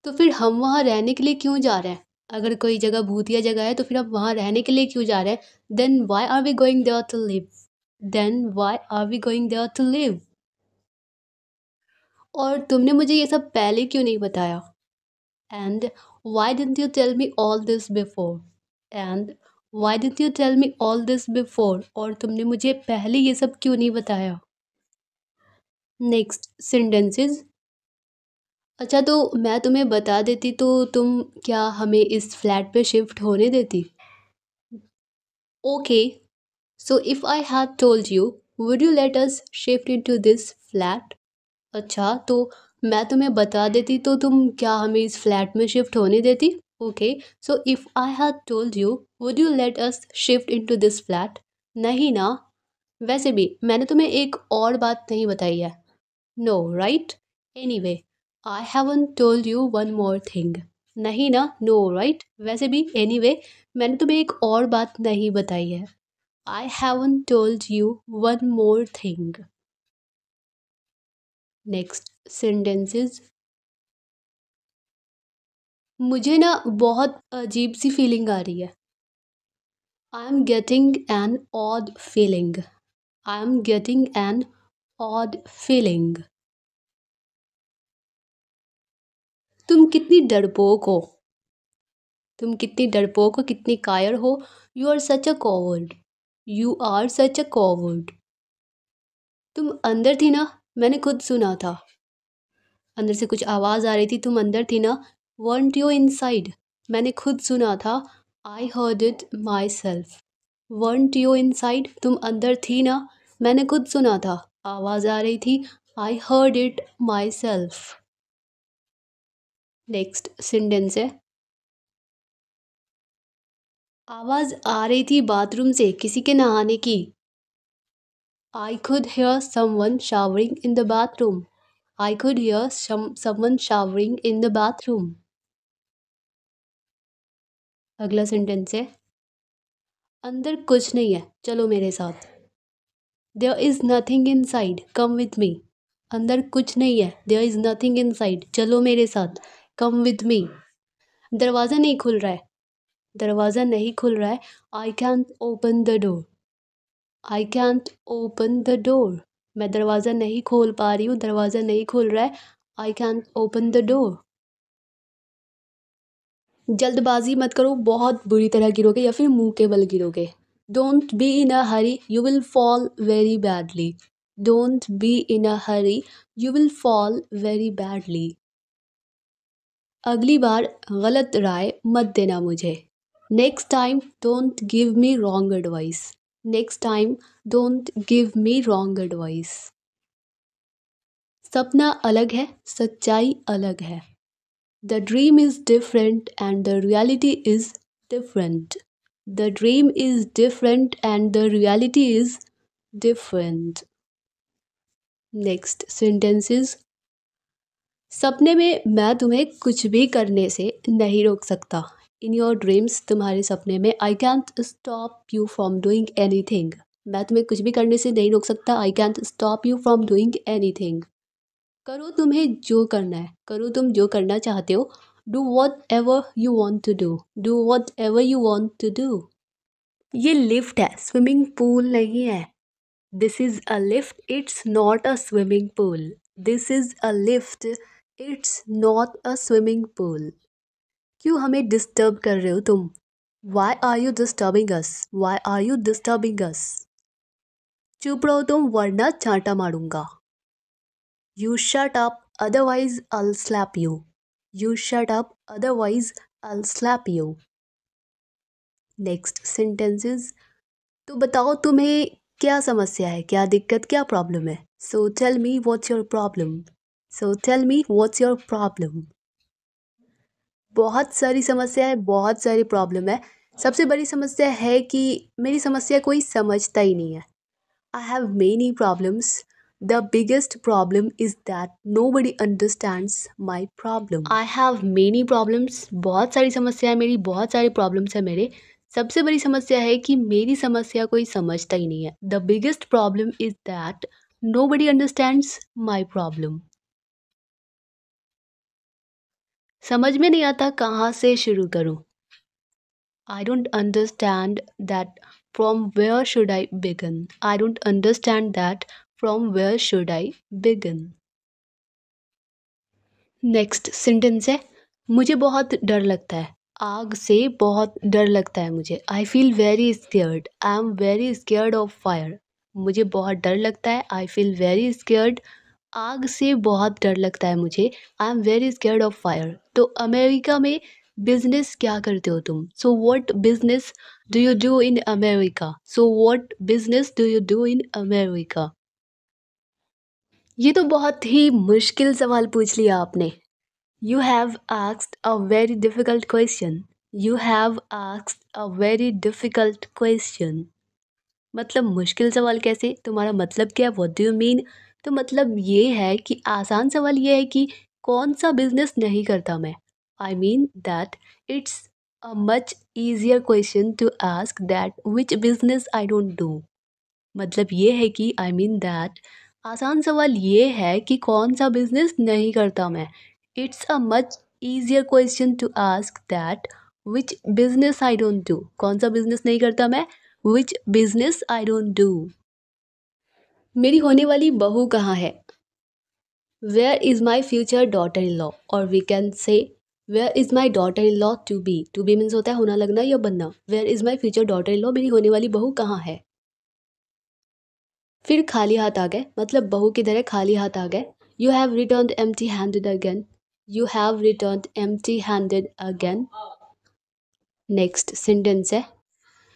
तो फिर हम वहाँ रहने के लिए क्यों जा रहे हैं, अगर कोई जगह भूतिया जगह है तो फिर हम वहाँ रहने के लिए क्यों जा रहे हैं। Then why are we going there to live? Then why are we going there to live? और तुमने मुझे ये सब पहले क्यों नहीं बताया। And why didn't you tell me all this before? And why didn't you tell me all this before? और तुमने मुझे पहले ये सब क्यों नहीं बताया। Next sentences. अच्छा, तो मैं तुम्हें बता देती तो तुम क्या हमें इस फ्लैट पे शिफ्ट होने देती। Okay, so if I had told you, would you let us shift into this flat. अच्छा, तो मैं तुम्हें बता देती तो तुम क्या हमें इस फ्लैट में शिफ्ट होने देती। Okay, so if I had told you, would you let us shift into this flat. नहीं ना, वैसे भी मैंने तुम्हें एक और बात नहीं बताई है। No right, anyway I haven't told you one more thing. नहीं ना, नो राइट, वैसे भी एनीवे मैंने तुम्हें एक और बात नहीं बताई है। आई haven't told you one more thing. Next sentences. मुझे ना बहुत अजीब सी फीलिंग आ रही है। I am getting an odd feeling. I am getting an odd feeling. तुम कितनी डरपोक हो। तुम कितनी डरपोक हो, कितनी कायर हो। You are such a coward. You are such a coward. तुम अंदर थी ना, मैंने खुद सुना था। अंदर से कुछ आवाज़ आ रही थी, तुम अंदर थी ना। weren't you inside? मैंने खुद सुना था। I heard it myself. weren't you inside? तुम अंदर थी ना, मैंने खुद सुना था। आवाज़ आ रही थी। I heard it myself. Next sentence है, आवाज़ आ रही थी बाथरूम से किसी के नहाने की। I could hear someone showering in the bathroom. I could hear someone showering in the bathroom. अगला सेंटेंस है, अंदर कुछ नहीं है, चलो मेरे साथ। There is nothing inside, come with me. अंदर कुछ नहीं है, देयर इज़ नथिंग इनसाइड, चलो मेरे साथ, कम विथ मी। दरवाज़ा नहीं खुल रहा है। दरवाज़ा नहीं खुल रहा है। I can't open the door. I can't open the door. मैं दरवाज़ा नहीं खोल पा रही हूँ, दरवाज़ा नहीं खुल रहा है। I can't open the door. जल्दबाजी मत करो, बहुत बुरी तरह गिरोगे या फिर मुंह के बल गिरोगे। Don't be in a hurry, you will fall very badly. Don't be in a hurry, you will fall very badly. अगली बार गलत राय मत देना मुझे। Next time don't give me wrong advice. Next time don't give me wrong advice. सपना अलग है, सच्चाई अलग है। The dream is different and the reality is different. The dream is different and the reality is different. Next sentence is, सपने में मैं तुम्हें कुछ भी करने से नहीं रोक सकता। In your dreams, तुम्हारे सपने में I can't stop you from doing anything. मैं तुम्हें कुछ भी करने से नहीं रोक सकता। I can't stop you from doing anything. करो तुम्हें जो करना है, करो तुम जो करना चाहते हो। Do what ever you want to do. Do what ever you want to do. ये लिफ्ट है, स्विमिंग पूल नहीं है। This is a lift, it's not a swimming pool. This is a lift, it's not a swimming pool. क्यों हमें disturb कर रहे हो तुम। Why are you disturbing us. Why are you disturbing us. चुप रहो तुम वरना चांटा मारूंगा। You shut up, otherwise I'll slap you. You shut up, otherwise I'll slap you. Next sentence is, तो बताओ तुम्हें क्या समस्या है, क्या दिक्कत, क्या प्रॉब्लम है। So tell me what's your problem. So tell me what's your problem. बहुत सारी समस्या है, बहुत सारी प्रॉब्लम है। सबसे बड़ी समस्या है कि मेरी समस्या कोई समझता ही नहीं है। I have many problems. The biggest problem is that nobody understands my problem. I have many problems. बहुत सारी समस्या है मेरी, बहुत सारी प्रॉब्लम्स है मेरे। सबसे बड़ी समस्या है कि मेरी समस्या कोई समझता ही नहीं है। The biggest problem is that nobody understands my problem. समझ में नहीं आता कहाँ से शुरू करूँ। I don't understand that from where should I begin. I don't understand that from where should I begin. Next sentence है, मुझे बहुत डर लगता है। आग से बहुत डर लगता है मुझे। I feel very scared. I am very scared of fire. मुझे बहुत डर लगता है। I feel very scared. आग से बहुत डर लगता है मुझे। I am very scared of fire. तो अमेरिका में बिजनेस क्या करते हो तुम। So what business do you do in America. So what business do you do in America. ये तो बहुत ही मुश्किल सवाल पूछ लिया आपने। You have asked a very difficult question. You have asked a very difficult question. मतलब मुश्किल सवाल कैसे, तुम्हारा मतलब क्या, व्हाट डू यू मीन। तो मतलब ये है कि आसान सवाल ये है कि कौन सा बिजनेस नहीं करता मैं। I mean that it's a much easier question to ask that which business I don't do. मतलब ये है कि आई मीन दैट आसान सवाल ये है कि कौन सा बिजनेस नहीं करता मैं। It's a much easier question to ask that which business I don't do. कौन सा बिजनेस नहीं करता मैं, which business I don't do. मेरी होने वाली बहू कहाँ है? Where is my future daughter in law, और we can say where is my daughter in law to be. To be means होता है होना, लगना या बनना। Where is my future daughter in law, मेरी होने वाली बहू कहाँ है? फिर खाली हाथ आ गए, मतलब बहू की तरह खाली हाथ आ गए। You have return empty handed again. You have return empty handed again. Next sentence है,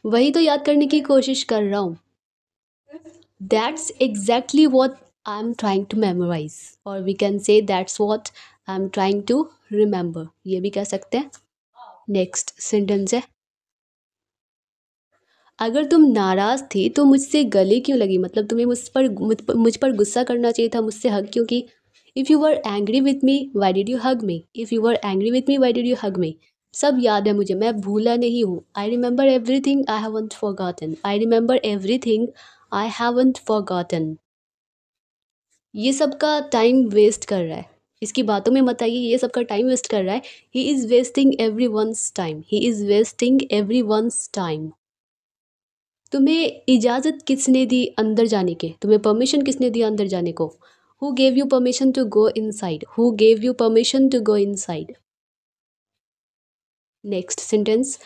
वही तो याद करने की कोशिश कर रहा हूँ। That's exactly what I am trying to memorise, और we can say that's what I am trying to remember, ये भी कह सकते हैं। नेक्स्ट सेंटेंस है, अगर तुम नाराज़ थी तो मुझसे गले क्यों लगी, मतलब तुम्हें मुझ पर गुस्सा करना चाहिए था, मुझसे हग क्यों की। If you were angry with me why did you hug me. If you were angry with me why did you hug me. सब याद है मुझे, मैं भूला नहीं हूँ। I remember everything I haven't forgotten. I remember everything I haven't forgotten. ये सबका टाइम वेस्ट कर रहा है, इसकी बातों में मत आइए, ये सबका टाइम वेस्ट कर रहा है। He is wasting every once time. He is wasting every once time. तुम्हें इजाज़त किसने दी अंदर जाने के, तुम्हें परमिशन किसने दी अंदर जाने को। Who gave you permission to go inside. Who gave you permission to go inside. Next sentence,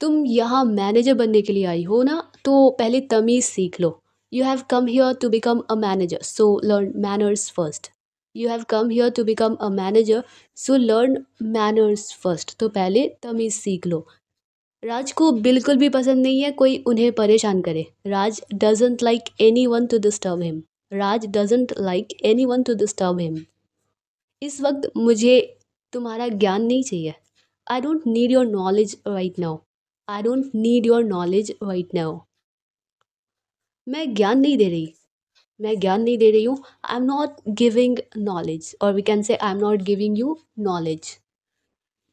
तुम यहाँ मैनेजर बनने के लिए आई हो ना, तो पहले तमीज़ सीख लो। You have come here to become a manager, so learn manners first. You have come here to become a manager, so learn manners first. तो पहले तमीज़ सीख लो। राज को बिल्कुल भी पसंद नहीं है कोई उन्हें परेशान करे। Raj doesn't like anyone to disturb him. Raj doesn't like anyone to disturb him. इस वक्त मुझे तुम्हारा ज्ञान नहीं चाहिए। I don't need your knowledge right now. I don't need your knowledge right now. मैं ज्ञान नहीं दे रही। मैं ज्ञान नहीं दे रही हूँ। I am not giving knowledge, और we can say I am not giving you knowledge.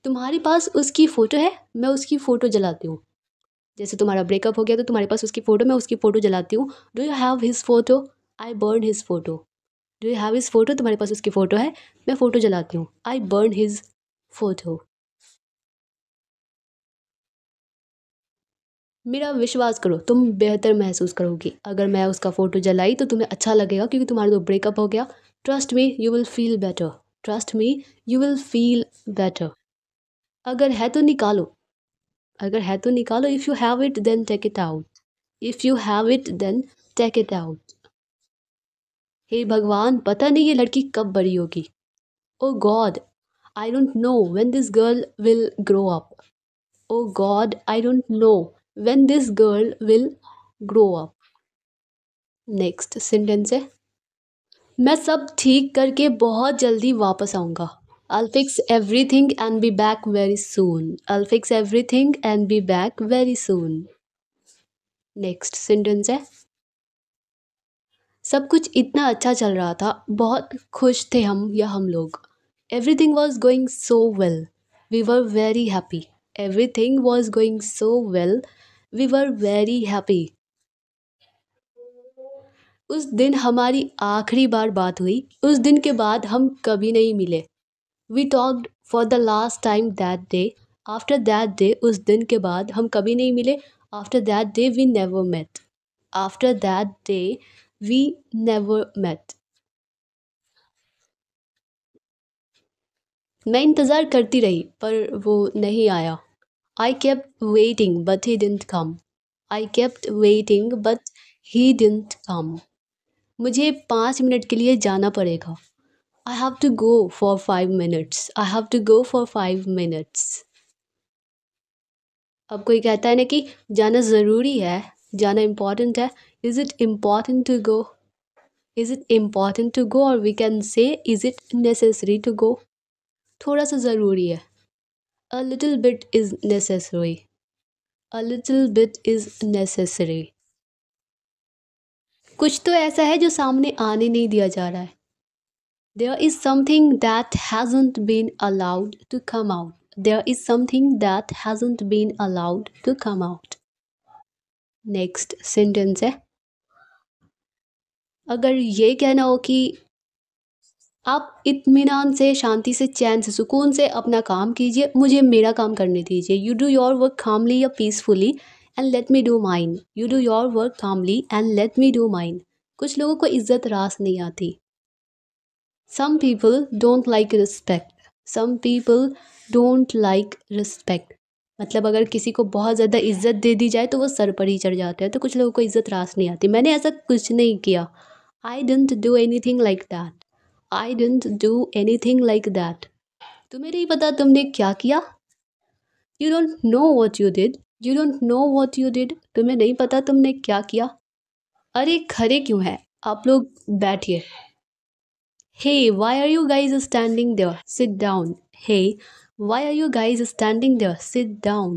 तुम्हारे पास उसकी फ़ोटो है, मैं उसकी फ़ोटो जलाती हूँ। जैसे तुम्हारा ब्रेकअप हो गया तो तुम्हारे पास उसकी फ़ोटो, मैं उसकी फ़ोटो जलाती हूँ। Do you have his photo. I burn his photo. Do you have his photo, तुम्हारे पास उसकी फ़ोटो है, मैं फ़ोटो जलाती हूँ। I burn his photo. मेरा विश्वास करो, तुम बेहतर महसूस करोगी अगर मैं उसका फ़ोटो जलाई, तो तुम्हें अच्छा लगेगा क्योंकि तुम्हारा तो ब्रेकअप हो गया। Trust me you will feel better. Trust me you will feel better. अगर है तो निकालो। अगर है तो निकालो। If you have it then take it out. If you have it then take it out. हे भगवान, पता नहीं ये लड़की कब बड़ी होगी। Oh God, I don't know when this girl will grow up. Oh God, I don't know when this girl will grow up. Next sentence है, मैं सब ठीक करके बहुत जल्दी वापस आऊँगा। I'll fix everything and be back very soon. I'll fix everything and be back very soon. Next sentence है, सब कुछ इतना अच्छा चल रहा था, बहुत खुश थे हम या हम लोग। Everything was going so well, we were very happy. Everything was going so well, we were very happy. उस दिन हमारी आखिरी बार बात हुई, उस दिन के बाद हम कभी नहीं मिले। We talked for the last time that day. After that day, उस दिन के बाद हम कभी नहीं मिले। After that day we never met. After that day we never met. मैं इंतज़ार करती रही पर वो नहीं आया। I kept waiting but he didn't come. I kept waiting but he didn't come. मुझे 5 मिनट के लिए जाना पड़ेगा। I have to go for 5 minutes. I have to go for 5 minutes. अब कोई कहता है ना कि जाना ज़रूरी है, जाना इम्पॉर्टेंट है। Is it important to go. Is it important to go, और we can say is it necessary to go. थोड़ा सा ज़रूरी है। A little bit is necessary. A little bit is necessary. कुछ तो ऐसा है जो सामने आने नहीं दिया जा रहा है। There is something that hasn't been allowed to come out. There is something that hasn't been allowed to come out. Next sentence है, अगर ये कहना हो कि आप इत्मीनान से, शांति से, चैन से, सुकून से अपना काम कीजिए, मुझे मेरा काम करने दीजिए। You do your work calmly या peacefully and let me do mine. You do your work calmly and let me do mine. कुछ लोगों को इज्जत रास नहीं आती. Some people don't like respect. Some people don't like respect. मतलब अगर किसी को बहुत ज़्यादा इज्जत दे दी जाए तो वो सर पर ही चढ़ जाते हैं. तो कुछ लोगों को इज्जत रास नहीं आती. मैंने ऐसा कुछ नहीं किया. I didn't do anything like that. I didn't do anything like that. तुम्हें नहीं पता तुमने क्या किया? You don't know what you did. You don't know what you did. तुम्हें नहीं पता तुमने क्या किया? अरे खड़े क्यों हैं? आप लोग बैठिए. Hey, why are you guys standing there? Sit down. Hey, why are you guys standing there? Sit down.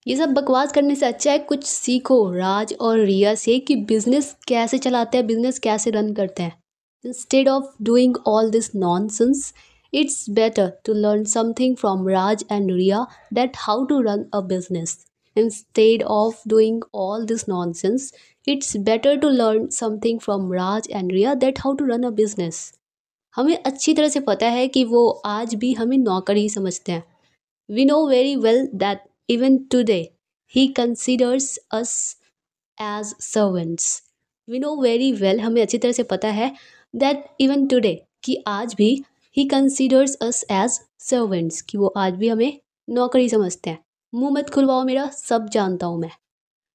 ये सब बकवास करने से अच्छा है कुछ सीखो राज और रिया से कि बिजनेस कैसे चलाते हैं, बिजनेस कैसे रन करते हैं. Instead of doing all this nonsense, it's better to learn something from Raj and Riya that how to run a business. Instead of doing all this nonsense, it's better to learn something from Raj and Riya that how to run a business. हमें अच्छी तरह से पता है कि वो आज भी हमें नौकर ही समझते हैं. We know very well that even today he considers us as servants. We know very well, हमें अच्छी तरह से पता है that even today कि आज भी he considers us as servants, कि वो आज भी हमें नौकर ही समझते हैं. मुंह मत खुलवाओ मेरा, सब जानता हूँ मैं.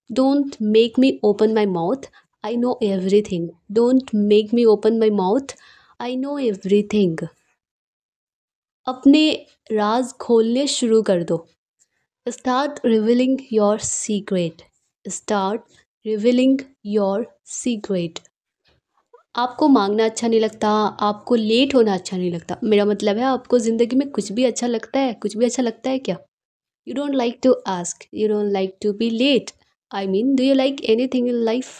Don't make me open my mouth. I know everything. Don't make me open my mouth. I know everything. अपने राज खोलने शुरू कर दो. Start revealing your secret. Start revealing your secret. आपको मांगना अच्छा नहीं लगता, आपको लेट होना अच्छा नहीं लगता. मेरा मतलब है आपको ज़िंदगी में कुछ भी अच्छा लगता है, कुछ भी अच्छा लगता है क्या? You don't like to ask. You don't like to be late. I mean, do you like anything in life?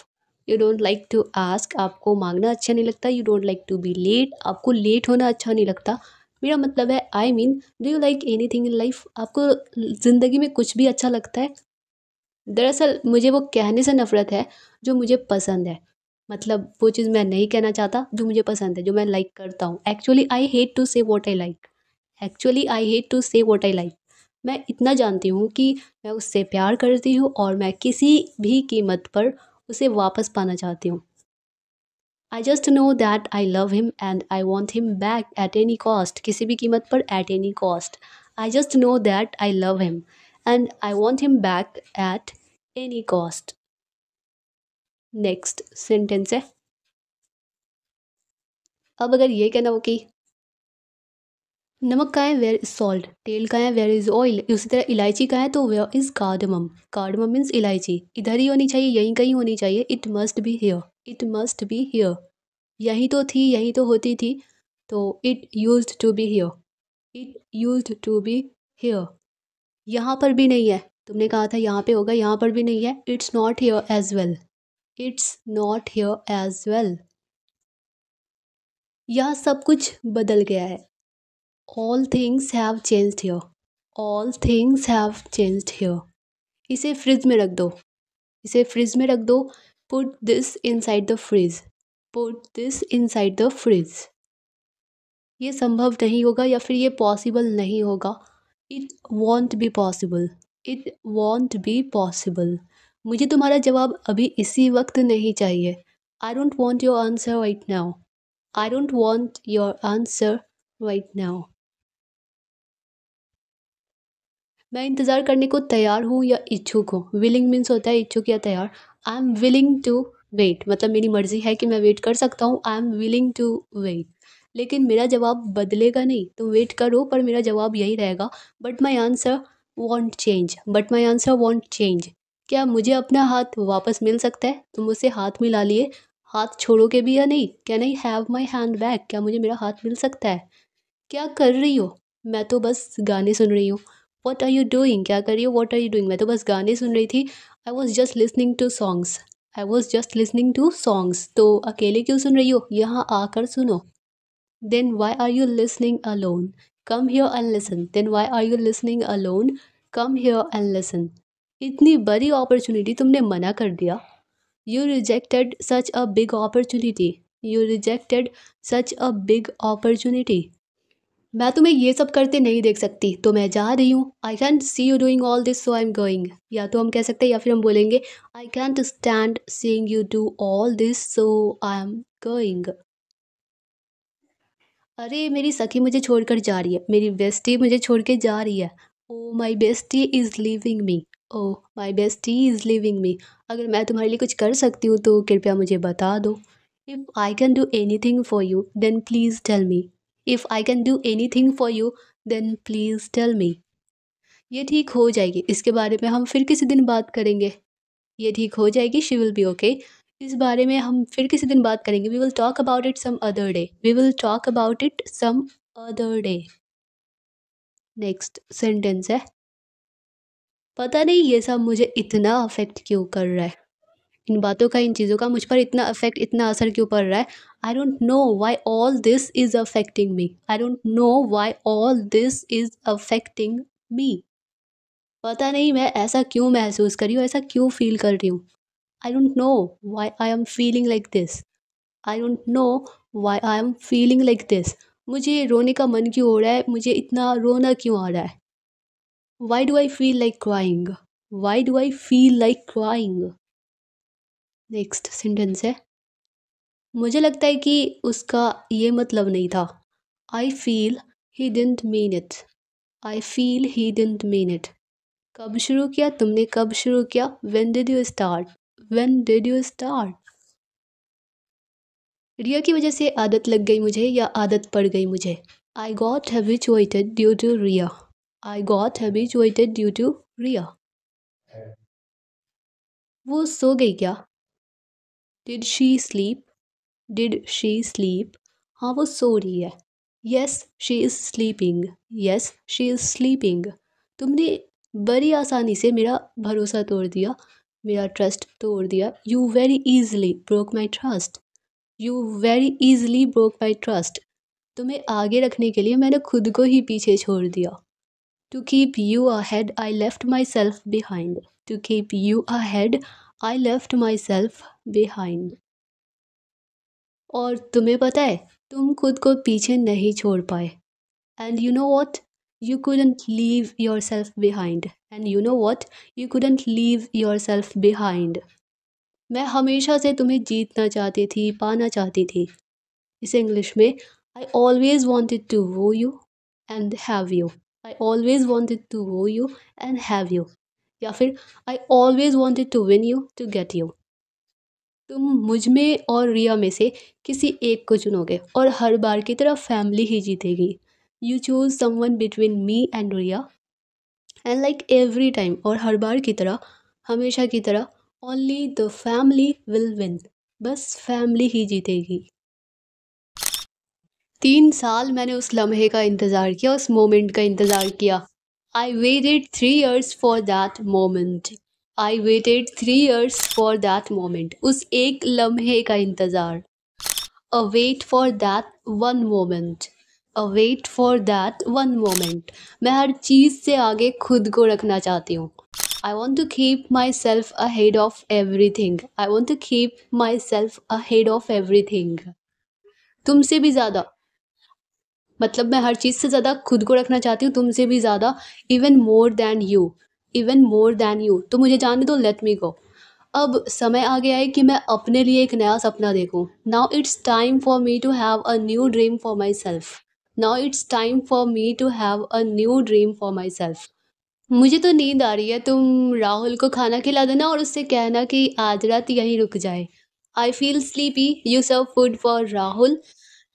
You don't like to ask. आपको मांगना अच्छा नहीं लगता. You don't like to be late. आपको लेट होना अच्छा नहीं लगता. मेरा मतलब है I mean, do you like anything in life? आपको ज़िंदगी में कुछ भी अच्छा लगता है? दरअसल मुझे वो कहने से नफ़रत है जो मुझे पसंद है. मतलब वो चीज़ मैं नहीं कहना चाहता जो मुझे पसंद है, जो मैं लाइक करता हूँ. Actually I hate to say what I like. Actually I hate to say what I like. मैं इतना जानती हूँ कि मैं उससे प्यार करती हूँ और मैं किसी भी कीमत पर उसे वापस पाना चाहती हूँ. I just know that I love him and I want him back at any cost. किसी भी कीमत पर, at any cost. I just know that I love him and I want him back at any cost. Next sentence है. अब अगर ये कहना हो कि नमक का है वेयर इज सॉल्ट, तेल का है वेयर इज ऑयल, उसी तरह इलायची का है तो where is cardamom. Cardamom means इलायची. इधर ही होनी चाहिए, यहीं कहीं होनी चाहिए. It must be here. It must be here. यहीं तो थी, यहीं तो होती थी, तो it used to be here. It used to be here. यहाँ पर भी नहीं है. तुमने कहा था यहाँ पे होगा, यहाँ पर भी नहीं है. It's not here as well. It's not here as well. यहाँ सब कुछ बदल गया है. All things have changed here. All things have changed here. इसे फ्रिज में रख दो. इसे फ्रिज में रख दो. Put this inside the fridge. Put this inside the fridge. ये संभव नहीं होगा या फिर ये पॉसिबल नहीं होगा. It won't be possible. It won't be possible. मुझे तुम्हारा जवाब अभी इसी वक्त नहीं चाहिए. I don't want your answer right now. I don't want your answer right now. मैं इंतज़ार करने को तैयार हूँ या इच्छुक हूँ. विलिंग मीन्स होता है इच्छुक या तैयार. I am willing to wait, मतलब मेरी मर्ज़ी है कि मैं वेट कर सकता हूँ. I am willing to wait. लेकिन मेरा जवाब बदलेगा नहीं. तुम वेट करो पर मेरा जवाब यही रहेगा. But my answer want change. But my answer want change. क्या मुझे अपना हाथ वापस मिल सकता है? तुम मुझसे हाथ मिला लिए, हाथ छोड़ोगे भी या नहीं? Can I have my hand back? क्या मुझे मेरा हाथ मिल सकता है? क्या कर रही हो? मैं तो बस गाने सुन रही हूँ. What are you doing? क्या कर रही हो? What are you doing? मैं तो बस गाने सुन रही थी. I was just listening to songs. I was just listening to songs. तो अकेले क्यों सुन रही हो? यहाँ आकर सुनो. Then why are you listening alone? Come here and listen. Then why are you listening alone? Come here and listen. इतनी बड़ी अपॉर्चुनिटी तुमने मना कर दिया. You rejected such a big opportunity. You rejected such a big opportunity. मैं तुम्हें ये सब करते नहीं देख सकती, तो मैं जा रही हूँ। I can't C you doing all this, so I am going. या तो हम कह सकते हैं, या फिर हम बोलेंगे I can't stand seeing you do all this, so I am going. अरे मेरी सखी मुझे छोड़कर जा रही है, मेरी बेस्टी मुझे छोड़ के जा रही है। Oh my bestie is leaving me. Oh my bestie is leaving me. अगर मैं तुम्हारे लिए कुछ कर सकती हूँ तो कृपया मुझे बता दो। If I can do anything for you then please tell me. If I can do anything for you then please tell me. ये ठीक हो जाएगी, इसके बारे में हम फिर किसी दिन बात करेंगे। ये ठीक हो जाएगी, शी विल बी ओके। इस बारे में हम फिर किसी दिन बात करेंगे। We will talk about it some other day. We will talk about it some other day. Next sentence है, पता नहीं ये सब मुझे इतना अफेक्ट क्यों कर रहा है। इन बातों का, इन चीज़ों का मुझ पर इतना अफेक्ट, इतना असर क्यों पड़ रहा है। आई don't know why all this is affecting me. I don't know why all this is affecting मी। पता नहीं मैं ऐसा क्यों महसूस कर रही हूँ, ऐसा क्यों फील कर रही हूँ। आई don't no why I am feeling like this. I don't no why I am feeling like this. मुझे रोने का मन क्यों हो रहा है, मुझे इतना रोना क्यों आ रहा है। Why do I feel like crying. Why do I feel like crying. Next sentence है, मुझे लगता है कि उसका ये मतलब नहीं था। I feel he didn't mean it. I feel he didn't mean it. कब शुरू किया तुमने, कब शुरू किया। When did you start. When did you start. Riya की वजह से आदत लग गई मुझे, या आदत पड़ गई मुझे। I got habituated due to Riya. I got habituated due to Riya. वो सो गई क्या। Did she sleep. Did she sleep. हाँ वो सो रही है। Yes she is sleeping. Yes she is sleeping. तुमने बड़ी आसानी से मेरा भरोसा तोड़ दिया, मेरा ट्रस्ट तोड़ दिया। You very easily broke my trust. You very easily broke my trust. तुम्हें आगे रखने के लिए मैंने खुद को ही पीछे छोड़ दिया। To keep you ahead I left myself behind. To keep you ahead I left myself behind. और तुम्हें पता है, तुम खुद को पीछे नहीं छोड़ पाए। And you know what, you couldn't leave your self behind. And you know what, you couldn't leave your self behind. मैं हमेशा से तुम्हें जीतना चाहती थी, पाना चाहती थी। इसे इंग्लिश में, I always wanted to woo you and have you. I always wanted to woo you and have you. या फिर I always wanted to win you to get you. तुम मुझ में और रिया में से किसी एक को चुनोगे, और हर बार की तरह फैमिली ही जीतेगी। You choose someone between me and Riya, and like every time, और हर बार की तरह, हमेशा की तरह, only the family will win. बस फैमिली ही जीतेगी। 3 साल मैंने उस लम्हे का इंतज़ार किया, उस मोमेंट का इंतज़ार किया। I waited 3 years for that moment. I waited 3 years for that moment. उस एक लम्हे का इंतज़ार। A wait for that one moment. A wait for that one moment. मैं हर चीज़ से आगे खुद को रखना चाहती हूँ। I want to keep myself ahead of everything. I want to keep myself ahead of everything. तुमसे भी ज़्यादा, मतलब मैं हर चीज़ से ज़्यादा खुद को रखना चाहती हूँ, तुमसे भी ज़्यादा। Even more than you. Even more than you. तो मुझे जाने दो, लेट मी गो। अब समय आ गया है कि मैं अपने लिए एक नया सपना देखूँ। Now it's time for me to have a new dream for myself. Now it's time for me to have a new dream for myself. मुझे तो नींद आ रही है, तुम राहुल को खाना खिला देना और उससे कहना कि आज रात यहीं रुक जाए। I feel sleepy, you serve food for Rahul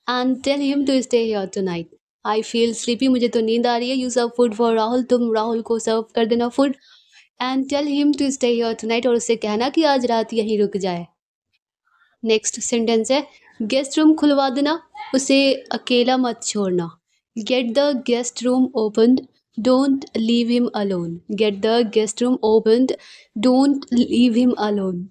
and tell him to stay here tonight. I feel sleepy, मुझे तो नींद आ रही है। You serve food for Rahul, तुम राहुल को सर्व कर देना food. And tell him to stay here tonight, और उससे कहना कि आज रात यहीं रुक जाए। नेक्स्ट सेंटेंस है, गेस्ट रूम खुलवा देना, उसे अकेला मत छोड़ना। Get the guest room opened, don't leave him alone. Gate the guest room opened, don't leave him alone.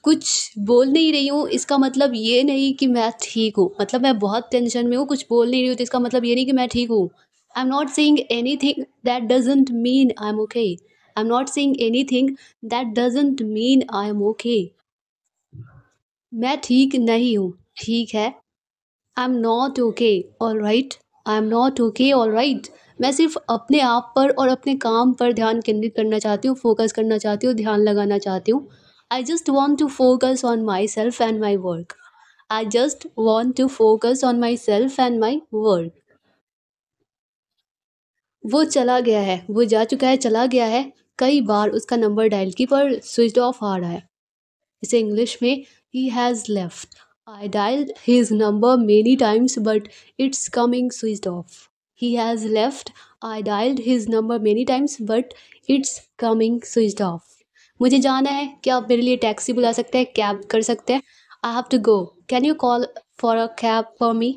कुछ बोल नहीं रही हूँ, इसका मतलब ये नहीं कि मैं ठीक हूँ। मतलब मैं बहुत टेंशन में हूँ, कुछ बोल नहीं रही हूँ, तो इसका मतलब ये नहीं कि मैं ठीक हूँ। I am not saying any thing that doesn't mean I am okay. I am not saying any thing that doesn't mean I am okay. मैं ठीक नहीं हूँ, ठीक है। आई am not okay, all right. I am not okay all right. मैं सिर्फ अपने आप पर और अपने काम पर ध्यान केंद्रित करना चाहती हूँ, फोकस करना चाहती हूँ, ध्यान लगाना चाहती हूँ। I just want to focus on myself and my work. I just want to focus on myself and my work. वो चला गया है, वो जा चुका है, चला गया है। कई बार उसका नंबर डायल की पर स्विच ऑफ आ रहा है। इसे इंग्लिश में he has left. I dialled his number many times but it's coming switched off. He has left. I dialled his number many times but it's coming switched off. मुझे जाना है, क्या आप मेरे लिए टैक्सी बुला सकते हैं, कैब कर सकते हैं? I have to go, can you call for a cab for me?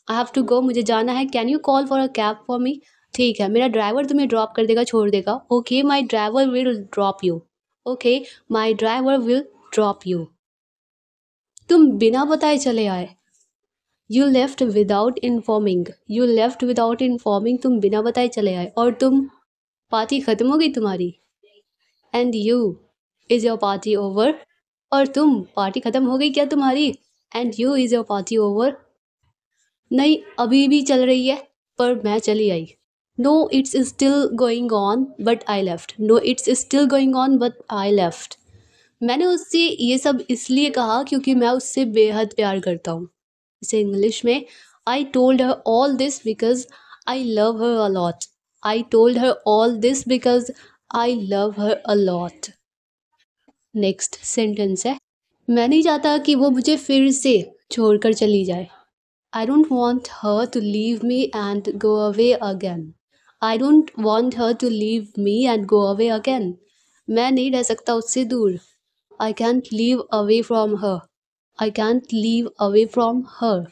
I have to go, मुझे जाना है, can you call for a cab for me? ठीक है, मेरा ड्राइवर तुम्हें ड्रॉप कर देगा, छोड़ देगा। Okay my driver will drop you. Okay my driver will drop you. तुम बिना बताए चले आए। You left without informing. You left without informing, तुम बिना बताए चले आए। और तुम, पार्टी खत्म हो गई तुम्हारी। And you, is your party over? और तुम, पार्टी खत्म हो गई क्या तुम्हारी? And you, is your party over? नहीं, अभी भी चल रही है, पर मैं चली आई। No it's still going on but I left. No it's still going on but I left. मैंने उससे ये सब इसलिए कहा क्योंकि मैं उससे बेहद प्यार करता हूँ। इसे इंग्लिश में, I told her all this because I love her a lot. I told her all this because I love her a lot. Next sentence है, मैं नहीं चाहता कि वो मुझे फिर से छोड़कर चली जाए। I don't want her to leave me and go away again. I don't want her to leave me and go away again. मैं नहीं रह सकता उससे दूर। I can't live away from her. I can't live away from her.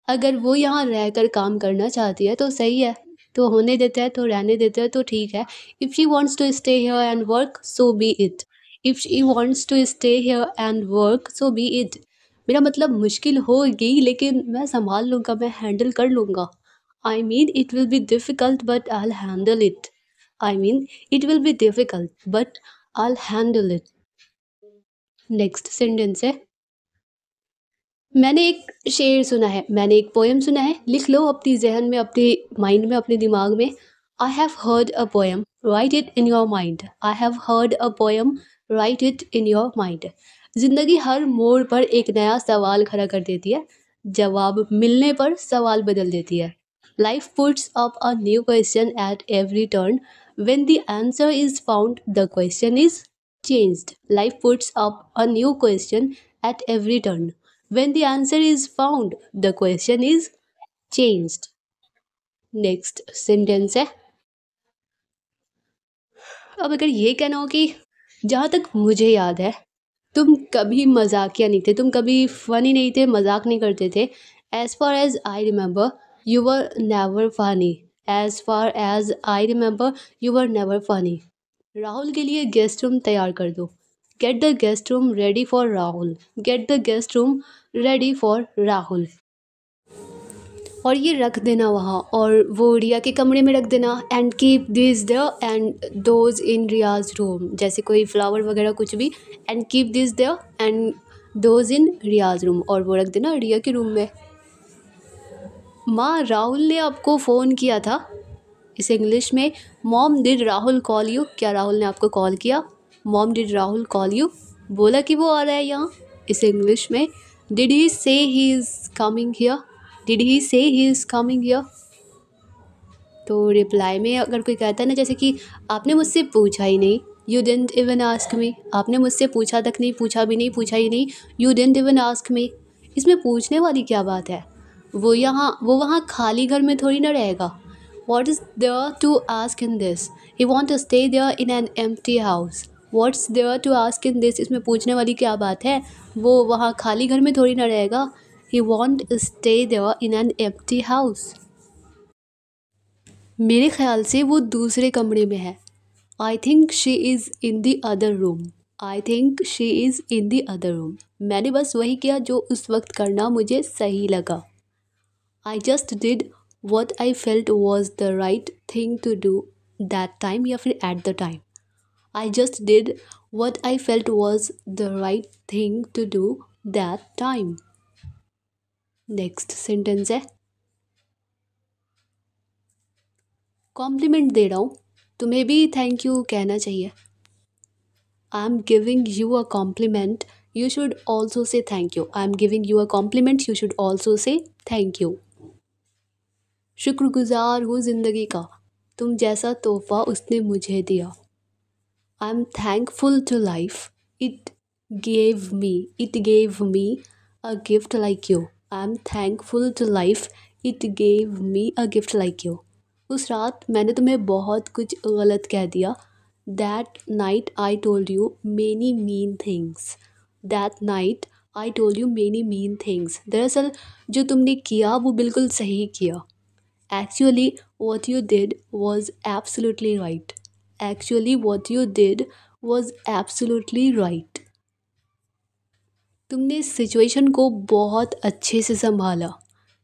अगर वो यहाँ रहकर काम करना चाहती है तो सही है, तो होने देते हैं, तो रहने देते हैं, तो ठीक है। If she wants to stay here and work so be it. If she wants to stay here and work so be it. मेरा मतलब मुश्किल होगी लेकिन मैं संभाल लूँगा, मैं हैंडल कर लूँगा। I mean it will be difficult but I handle it. I mean it will be difficult but I handle it. Next sentence है, मैंने एक शेर सुना है, मैंने एक पोएम सुना है। लिख लो अपनी जहन में, अपने माइंड में, अपने दिमाग में। I have heard a poem, right it in your mind. I have heard a poem, right it in your mind. जिंदगी हर मोड़ पर एक नया सवाल खड़ा कर देती है, जवाब मिलने पर सवाल बदल देती है। Life puts up a new question at every turn. When the answer is found the question is changed. Life puts up a new question at every turn. When the answer is found, the question is changed. Next sentence है, अब अगर ये कहना हो कि जहाँ तक मुझे याद है तुम कभी मजाकिया नहीं थे, तुम कभी फनी नहीं थे, मजाक नहीं करते थे। As far as I remember you were never funny. As far as I remember you were never funny. Rahul के लिए गेस्ट रूम तैयार कर दो। Get the guest room ready for Rahul. Get the guest room ready for Rahul. और ये रख देना वहाँ, और वो रिया के कमरे में रख देना। And keep this there and those in Riya's room, जैसे कोई फ्लावर वगैरह कुछ भी। And keep this there and those in Riya's room, और वो रख देना रिया के रूम में। माँ, राहुल ने आपको फ़ोन किया था। इसे इंग्लिश में, mom did Rahul call you? क्या राहुल ने आपको कॉल किया? Mom did Rahul call you? बोला कि वो आ रहा है यहाँ। इसे इंग्लिश में, डिड ही से he is coming here? Did he से ही इज़ कमिंग हियर? तो रिप्लाई में अगर कोई कहता है ना, जैसे कि आपने मुझसे पूछा ही नहीं, you didn't even ask me. आपने मुझसे पूछा तक नहीं, पूछा भी नहीं, पूछा ही नहीं, you didn't even ask me. इसमें पूछने वाली क्या बात है? वो वहाँ खाली घर में थोड़ी ना रहेगा। What is there to ask in this? He want to stay there in an empty house. What's there to ask in this? इसमें पूछने वाली क्या बात है? वो वहाँ खाली घर में थोड़ी ना रहेगा। He won't stay there in an empty house. मेरे ख्याल से वो दूसरे कमरे में है। I think she is in the other room. I think she is in the other room. मैंने बस वही किया जो उस वक्त करना मुझे सही लगा। I just did what I felt was the right thing to do that time, या फिर at the time. I just did what I felt was the right thing to do that time. Next sentence है, compliment दे रहा हूँ, तुम्हें भी thank you कहना चाहिए। I am giving you a compliment, you should also say thank you. I am giving you a compliment, you should also say thank you. शुक्रगुजार हूँ ज़िंदगी का, तुम जैसा तोहफ़ा उसने मुझे दिया। I am thankful to life, it it gave me a gift like you. I am thankful to life, it gave me a gift like you. उस रात मैंने तुम्हें बहुत कुछ गलत कह दिया। That night I told you many mean things. That night I told you many mean things. दरअसल जो तुमने किया वो बिल्कुल सही किया। Actually, what you did was absolutely right. Actually, what you did was absolutely right. तुमने इस सिचुएशन को बहुत अच्छे से संभाला।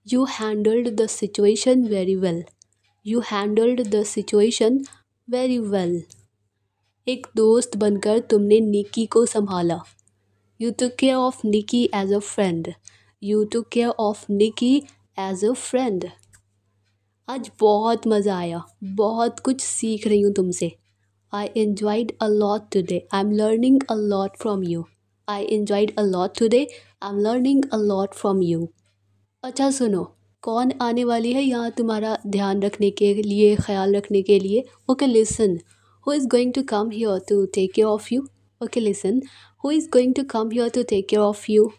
You handled the situation very well. You handled the situation very well. एक दोस्त बनकर तुमने निकी को संभाला। You took care of Nikki as a friend. You took care of Nikki as a friend. आज बहुत मज़ा आया, बहुत कुछ सीख रही हूँ तुमसे। आई enjoyed a lot today. I'm learning a lot from you. I enjoyed a lot today. I'm learning a lot from you. अच्छा सुनो, कौन आने वाली है यहाँ तुम्हारा ध्यान रखने के लिए, ख्याल रखने के लिए? Okay listen, who is going to come here to take care of you? Okay listen, who is going to come here to take care of you?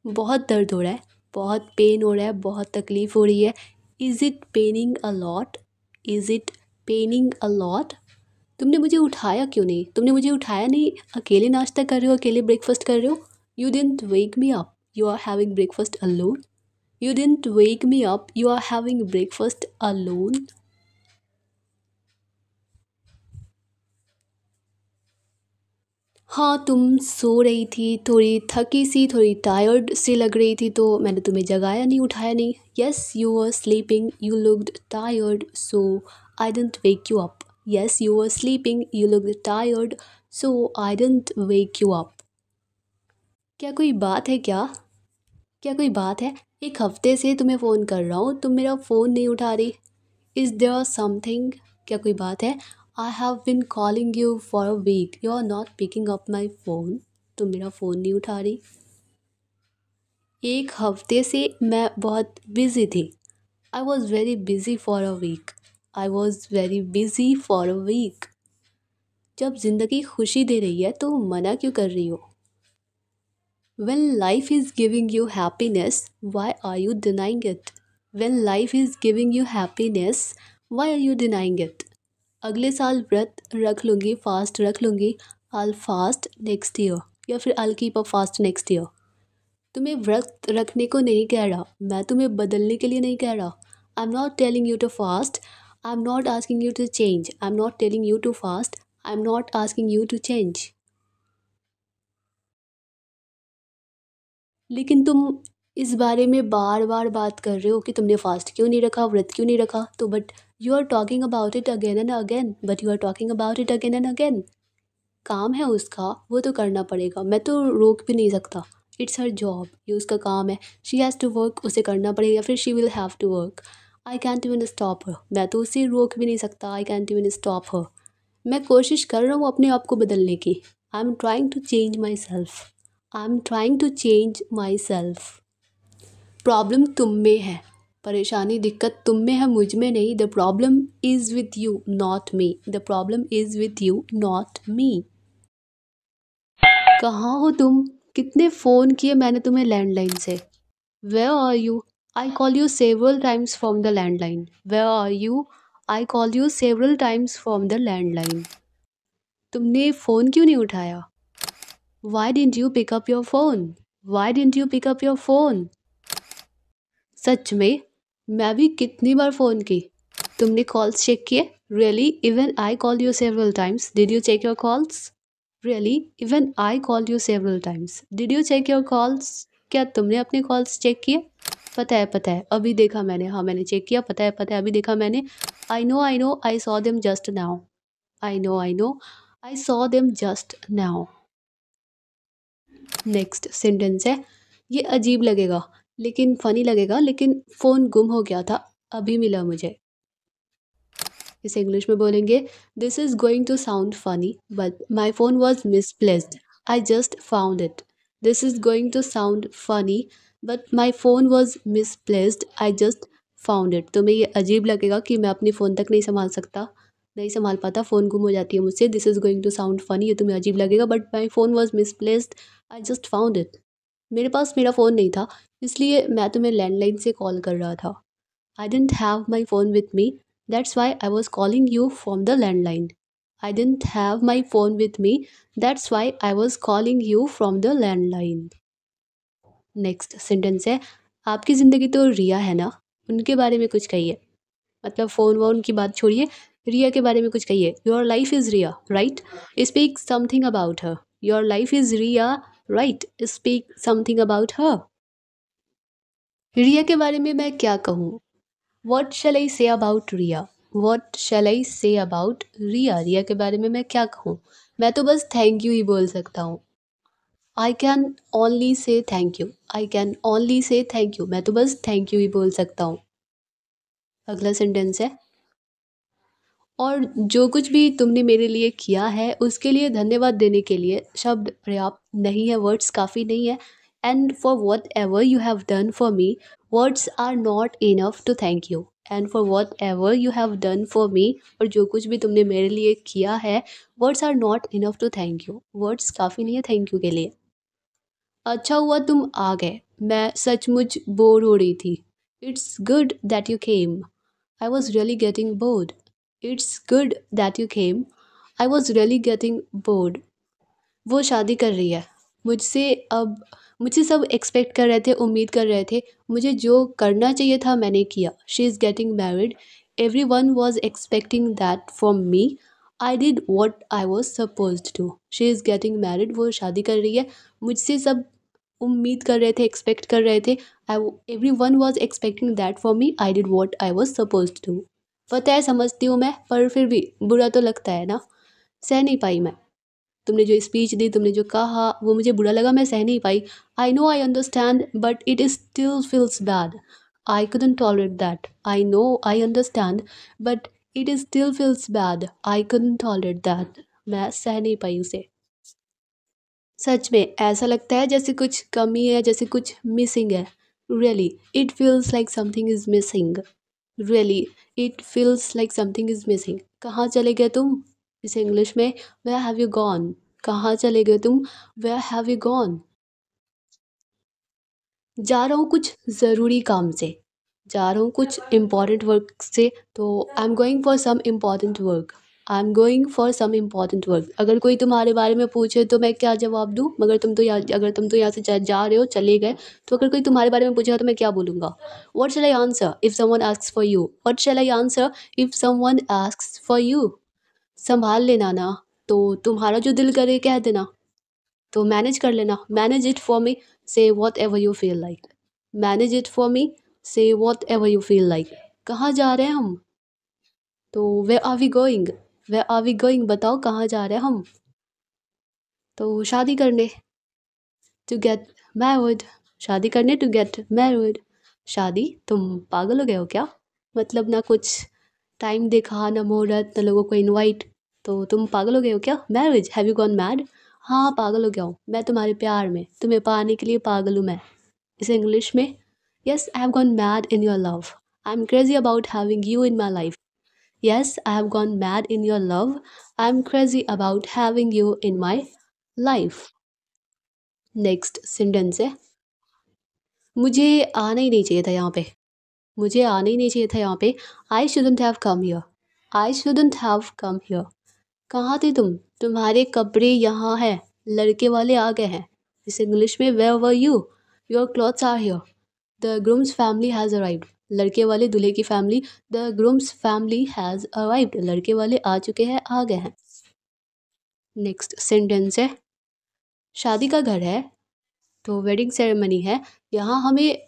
बहुत दर्द हो रहा है, बहुत पेन हो रहा है, बहुत तकलीफ़ हो रही है। Is it paining a lot? Is it paining a lot? तुमने मुझे उठाया क्यों नहीं? तुमने मुझे उठाया नहीं, अकेले नाश्ता कर रहे हो, अकेले ब्रेकफास्ट कर रहे हो। You didn't wake me up, you are having breakfast alone. You didn't wake me up, you are having breakfast alone. हाँ, तुम सो रही थी, थोड़ी थकी सी, थोड़ी टायर्ड सी लग रही थी, तो मैंने तुम्हें जगाया नहीं, उठाया नहीं। Yes you were sleeping, you looked tired, so I didn't wake you up. Yes you were sleeping, you looked tired, so I didn't wake you up. क्या कोई बात है क्या? क्या कोई बात है? एक हफ्ते से तुम्हें फ़ोन कर रहा हूँ, तुम मेरा फ़ोन नहीं उठा रही। Is there something? क्या कोई बात है? I have been calling you for a week, you are not picking up my phone. तुम मेरा फ़ोन नहीं उठा रही। एक हफ्ते से मैं बहुत बिज़ी थी। I was very busy for a week. I was very busy for a week. जब ज़िंदगी खुशी दे रही है तो मना क्यों कर रही हो? When life is giving you happiness, why are you denying it? When life is giving you happiness, why are you denying it? अगले साल व्रत रख लूँगी, फास्ट रख लूँगी। I'll fast next year, या फिर I'll keep a fast next year. तुम्हें व्रत रखने को नहीं कह रहा, मैं तुम्हें बदलने के लिए नहीं कह रहा। I'm not telling you to fast. I'm not asking you to change. I'm not telling you to fast. I'm not asking you to change. लेकिन तुम इस बारे में बार बार बात कर रहे हो कि तुमने फास्ट क्यों नहीं रखा, व्रत क्यों नहीं रखा, तो but you are talking about it again and again, but you are talking about it again and again. काम है उसका, वो तो करना पड़ेगा, मैं तो रोक भी नहीं सकता। इट्स हर जॉब, ये उसका काम है। शी हैज़ टू वर्क, उसे करना पड़ेगा, या फिर she will have to work. I can't even stop her, मैं तो उसे रोक भी नहीं सकता। I can't even stop her. मैं कोशिश कर रहा हूँ अपने आप को बदलने की। I am trying to change myself. I am trying to change myself. Problem तुम में है, परेशानी दिक्कत तुम में है, मुझ में नहीं। The problem is with you not me. The problem is with you not me. कहाँ हो तुम? कितने फ़ोन किए मैंने तुम्हें लैंडलाइन से। Where are you? I call you several times from the landline. Where are you? I call you several times from the landline. तुमने phone क्यों नहीं उठाया? Why didn't you pick up your phone? Why didn't you pick up your phone? सच में? मैं भी कितनी बार फ़ोन की। तुमने कॉल्स चेक किए? Really? Even I call you several times, did you check your calls? Really? Even I call you several times, did you check your calls? क्या तुमने अपने कॉल्स चेक किए? पता है, अभी देखा मैंने। हाँ मैंने चेक किया, पता है, अभी देखा मैंने। आई know, I saw them just now. I know, I saw them just now. Next sentence है, ये अजीब लगेगा लेकिन फ़नी लगेगा, लेकिन फ़ोन गुम हो गया था, अभी मिला मुझे। इसे इंग्लिश में बोलेंगे, this is going to sound funny but my phone was misplaced, I just found it. This is going to sound funny but my phone was misplaced, I just found it. तुम्हें ये अजीब लगेगा कि मैं अपनी phone तक नहीं संभाल सकता, नहीं संभाल पाता, फ़ोन गुम हो जाती है मुझसे। This is going to sound funny, ये तुम्हें अजीब लगेगा, but my phone was misplaced, I just found it. मेरे पास मेरा फ़ोन नहीं था, इसलिए मैं तुम्हें लैंडलाइन से कॉल कर रहा था। I didn't have my phone with me. That's why I was calling you from the landline. I didn't have my phone with me. That's why I was calling you from the landline. Next sentence है, आपकी ज़िंदगी तो रिया है ना, उनके बारे में कुछ कहिए। मतलब फ़ोन वोन की बात छोड़िए, रिया के बारे में कुछ कहिए। Your life is Riya, right? Speak something about her. Your life is Riya, right? Speak something about her. Riya के बारे में मैं क्या कहूँ? What shell I say about Riya? What shell I say about रिया? रिया के बारे में मैं क्या कहूँ? मैं तो बस थैंक यू ही बोल सकता हूँ। I can only say thank you. I can only say thank you. मैं तो बस थैंक यू ही बोल सकता हूँ। अगला सेंटेंस है, और जो कुछ भी तुमने मेरे लिए किया है उसके लिए धन्यवाद देने के लिए शब्द पर्याप्त नहीं है, वर्ड्स काफ़ी नहीं है। And for what ever you have done for me, words are not enough to thank you. And for what ever you have done for me, और जो कुछ भी तुमने मेरे लिए किया है, words are not enough to thank you. Words काफ़ी नहीं है थैंक यू के लिए। अच्छा हुआ तुम आ गए, मैं सचमुच बोर हो रही थी। It's good that you came, I was really getting bored. It's good that you came. I was really getting bored. वो शादी कर रही है मुझसे। अब मुझसे सब एक्सपेक्ट कर रहे थे, उम्मीद कर रहे थे। मुझे जो करना चाहिए था मैंने किया। She is getting married. Everyone was expecting that from me. I did what I was suppose to. She is getting married, वो शादी कर रही है। मुझसे सब उम्मीद कर रहे थे, एक्सपेक्ट कर रहे थे। I everyone was expecting that for me. I did what I was suppose to. पता है समझती हूँ मैं, पर फिर भी बुरा तो लगता है ना। सह नहीं पाई मैं। तुमने जो स्पीच दी, तुमने जो कहा, वो मुझे बुरा लगा, मैं सह नहीं पाई। I know I understand but it is still feels bad. I couldn't tolerate that. I know I understand but it is still feels bad. I couldn't tolerate that. मैं सह नहीं पाई उसे। सच में ऐसा लगता है जैसे कुछ कमी है, जैसे कुछ मिसिंग है। Really it feels like something is missing. Really it feels like something is missing. कहाँ चले गए तुम? इसे इंग्लिश में, वेयर हैव यू गॉन? कहाँ चले गए तुम? Where have you gone? जा रहा हूँ कुछ ज़रूरी काम से, जा रहा हूँ कुछ इम्पॉर्टेंट वर्क से। तो I am going for some important work. I am going for some important work. अगर कोई तुम्हारे बारे में पूछे तो मैं क्या जवाब दूँ? मगर अगर तुम तो यहाँ से जा रहे हो, चले गए, तो अगर कोई तुम्हारे बारे में पूछेगा तो मैं क्या बोलूँगा? What shall I answer if someone asks for you? What shall I answer if someone asks for you? संभाल लेना ना, तो तुम्हारा जो दिल करे कह देना। तो मैनेज कर लेना, manage it for me, say what ever you feel like. Manage it for me, say what ever you feel like. कहाँ जा रहे हैं हम? तो where are we going? Where are we going? बताओ कहाँ जा रहे हैं हम? तो शादी करने, टू गेट मैरिड। शादी करने, टू गेट मैरिड। शादी? तुम पागल हो गए हो क्या? मतलब ना कुछ टाइम देखा, ना मुहूर्त, ना लोगों को इनवाइट, तो तुम पागल हो गए हो क्या? Marriage, have you gone mad? हाँ पागल हो गया हूँ मैं तुम्हारे प्यार में, तुम्हें पाने के लिए पागल हूँ मैं। इसे इंग्लिश में, yes I have gone mad in your love. I am crazy about having you in my life. Yes I have gone mad in your love. I am crazy about having you in my life. Next sentence है, मुझे आना ही नहीं चाहिए था यहाँ पे। मुझे आना ही नहीं चाहिए था यहाँ पे। I shouldn't have come here. I shouldn't have come here. कहाँ थे तुम? तुम्हारे कपड़े यहाँ हैं, लड़के वाले आ गए हैं। इस इंग्लिश में, where were you? Your clothes are here. The groom's family has arrived. लड़के वाले, दूल्हे की family, the groom's family has arrived. लड़के वाले आ चुके हैं, आ गए हैं। नेक्स्ट सेंटेंस है, शादी का घर है तो वेडिंग सेरेमनी है। यहाँ हमें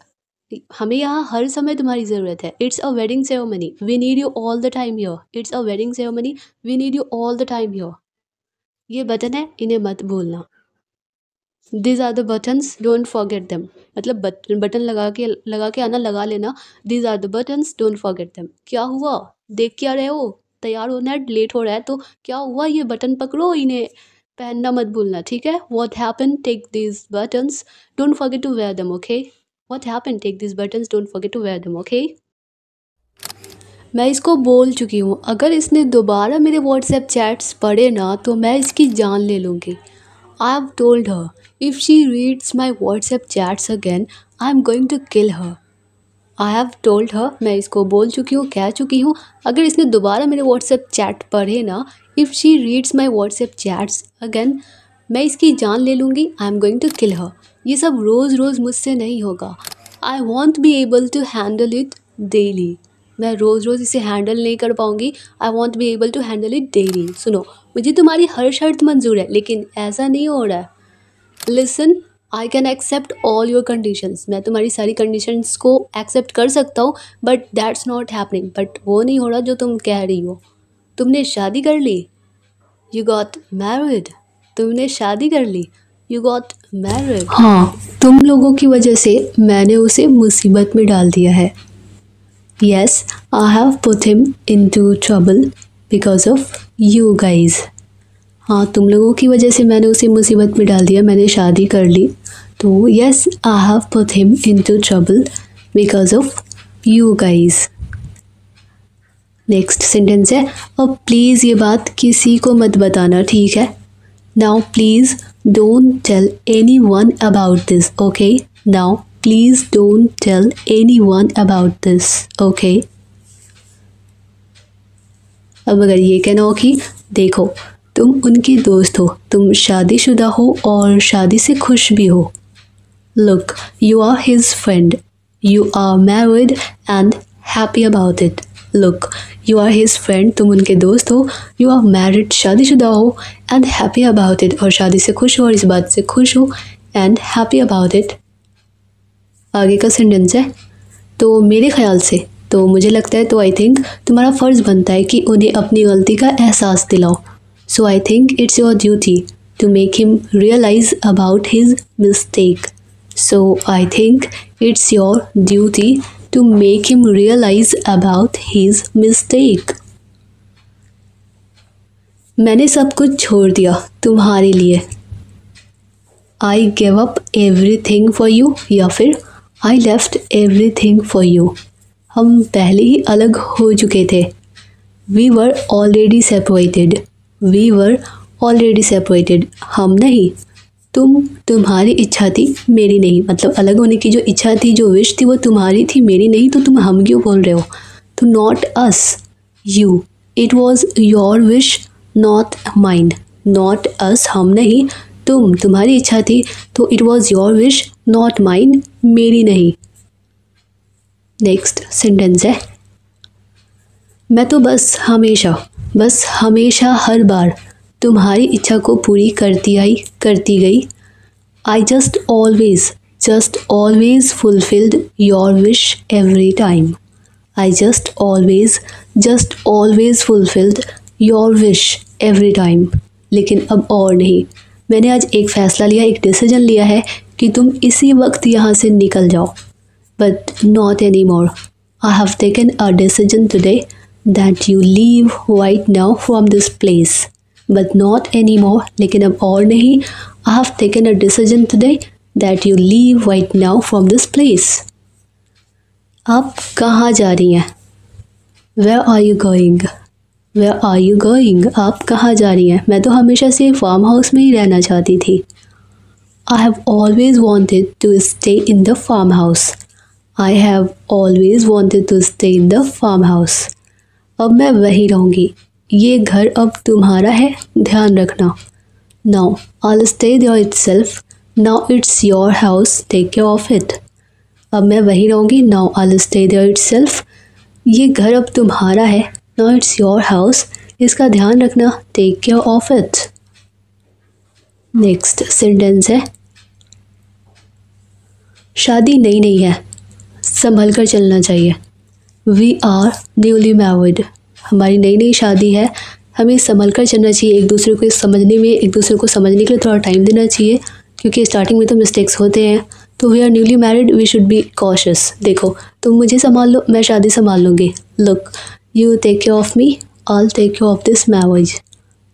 हमें यहाँ हर समय तुम्हारी ज़रूरत है। It's a wedding ceremony, we need you all the time here. It's a wedding ceremony, we need you all the time here. ये बटन है, इन्हें मत भूलना। These are the buttons, don't forget them. मतलब बटन लगा के आना, लगा लेना। These are the buttons, don't forget them. क्या हुआ? देख क्या रहे हो? तैयार होना है, लेट हो रहा है, तो क्या हुआ, ये बटन पकड़ो, इन्हें पहनना मत भूलना, ठीक है? What happen, take this buttons, don't forget to wear them, okay? What happen, take this buttons, don't forget to wear them, okay? मैं इसको बोल चुकी हूँ, अगर इसने दोबारा मेरे व्हाट्सएप चैट्स पढ़े ना तो मैं इसकी जान ले लूँगी। I have told her, if she reads my WhatsApp chats again, I am going to kill her. I have told her, मैं इसको बोल चुकी हूँ, कह चुकी हूँ, अगर इसने दोबारा मेरे व्हाट्सएप चैट पढ़े ना, if she reads my WhatsApp chats again, मैं इसकी जान ले लूँगी, I am going to kill her. ये सब रोज़ रोज़ मुझसे नहीं होगा। I won't be able to handle it daily, मैं रोज़ रोज़ इसे हैंडल नहीं कर पाऊँगी। I won't be able to handle it daily. सुनो, मुझे तुम्हारी हर शर्त मंजूर है, लेकिन ऐसा नहीं हो रहा है। Listen, I can accept all your conditions, मैं तुम्हारी सारी कंडीशंस को एक्सेप्ट कर सकता हूँ, but that's not happening, but वो नहीं हो रहा जो तुम कह रही हो। तुमने शादी कर ली, यू गॉट मैरिड, तुमने शादी कर ली, यू गॉट मैरिड। हाँ, तुम लोगों की वजह से मैंने उसे मुसीबत में डाल दिया है। Yes, I have put him into trouble because of you guys. हाँ, तुम लोगों की वजह से मैंने उसे मुसीबत में डाल दिया, मैंने शादी कर ली, तो yes, I have put him into trouble because of you guys. Next sentence है, अब प्लीज़ ये बात किसी को मत बताना, ठीक है? Now please don't tell anyone about this, okay? Now please don't tell anyone about this, okay? अब अगर ये कहना हो कि देखो, तुम उनकी दोस्त हो, तुम शादीशुदा हो और शादी से खुश भी हो। Look, you are his friend, you are married and happy about it. Look, you are his friend, तुम उनके दोस्त हो, you are married, शादीशुदा हो, and happy about it, और शादी से खुश हो और इस बात से खुश हो, and happy about it. आगे का सेंटेंस है, तो मेरे ख्याल से, तो मुझे लगता है, तो आई थिंक तुम्हारा फ़र्ज़ बनता है कि उन्हें अपनी गलती का एहसास दिलाओ। So I think it's your duty to make him realise about his mistake. So I think it's your duty to make him realise about his mistake. मैंने सब कुछ छोड़ दिया तुम्हारे लिए। I give up everything for you, या फिर I left everything for you. हम पहले ही अलग हो चुके थे। We were already separated, we were already separated. हम नहीं, तुम्हारी इच्छा थी, मेरी नहीं। मतलब अलग होने की जो इच्छा थी, जो विश थी, वो तुम्हारी थी, मेरी नहीं। तो तुम हम क्यों बोल रहे हो? तो not us, you. It was your wish not mine. Not us, हम नहीं, तुम्हारी इच्छा थी, तो it was your wish not mine, मेरी नहीं। नेक्स्ट सेंटेंस है, मैं तो बस हमेशा हर बार तुम्हारी इच्छा को पूरी करती गई। I just always fulfilled your wish every time. I just always fulfilled your wish every time. लेकिन अब और नहीं, मैंने आज एक फ़ैसला लिया, एक डिसीजन लिया है कि तुम इसी वक्त यहाँ से निकल जाओ। But not anymore. I have taken a decision today that you leave right now from this place. But not anymore. लेकिन अब और नहीं, I have taken a decision today that you leave right now from this place. आप कहाँ जा रही हैं? Where are you going? Where are you going? आप कहाँ जा रही हैं? मैं तो हमेशा से फार्म हाउस में ही रहना चाहती थी। I have always wanted to stay in the farmhouse. I have always wanted to stay in the farmhouse. अब मैं वहीं रहूँगी, ये घर अब तुम्हारा है, ध्यान रखना। Now I'll stay there itself. Now it's your house. Take care of it. अब मैं वहीं रहूँगी। Now I'll stay there itself. ये घर अब तुम्हारा है। Now it's your house. इसका ध्यान रखना। Take care of it. Next sentence है, शादी नई नहीं है, संभल कर चलना चाहिए। We are newly married. हमारी नई शादी है, हमें संभल कर चलना चाहिए। एक दूसरे को समझने के लिए थोड़ा टाइम देना चाहिए, क्योंकि स्टार्टिंग में तो मिस्टेक्स होते हैं। तो we are newly married, we should be cautious. देखो, तुम मुझे संभाल लो, मैं शादी संभाल लूँगी। Look, you take care of me, I'll take care of this marriage.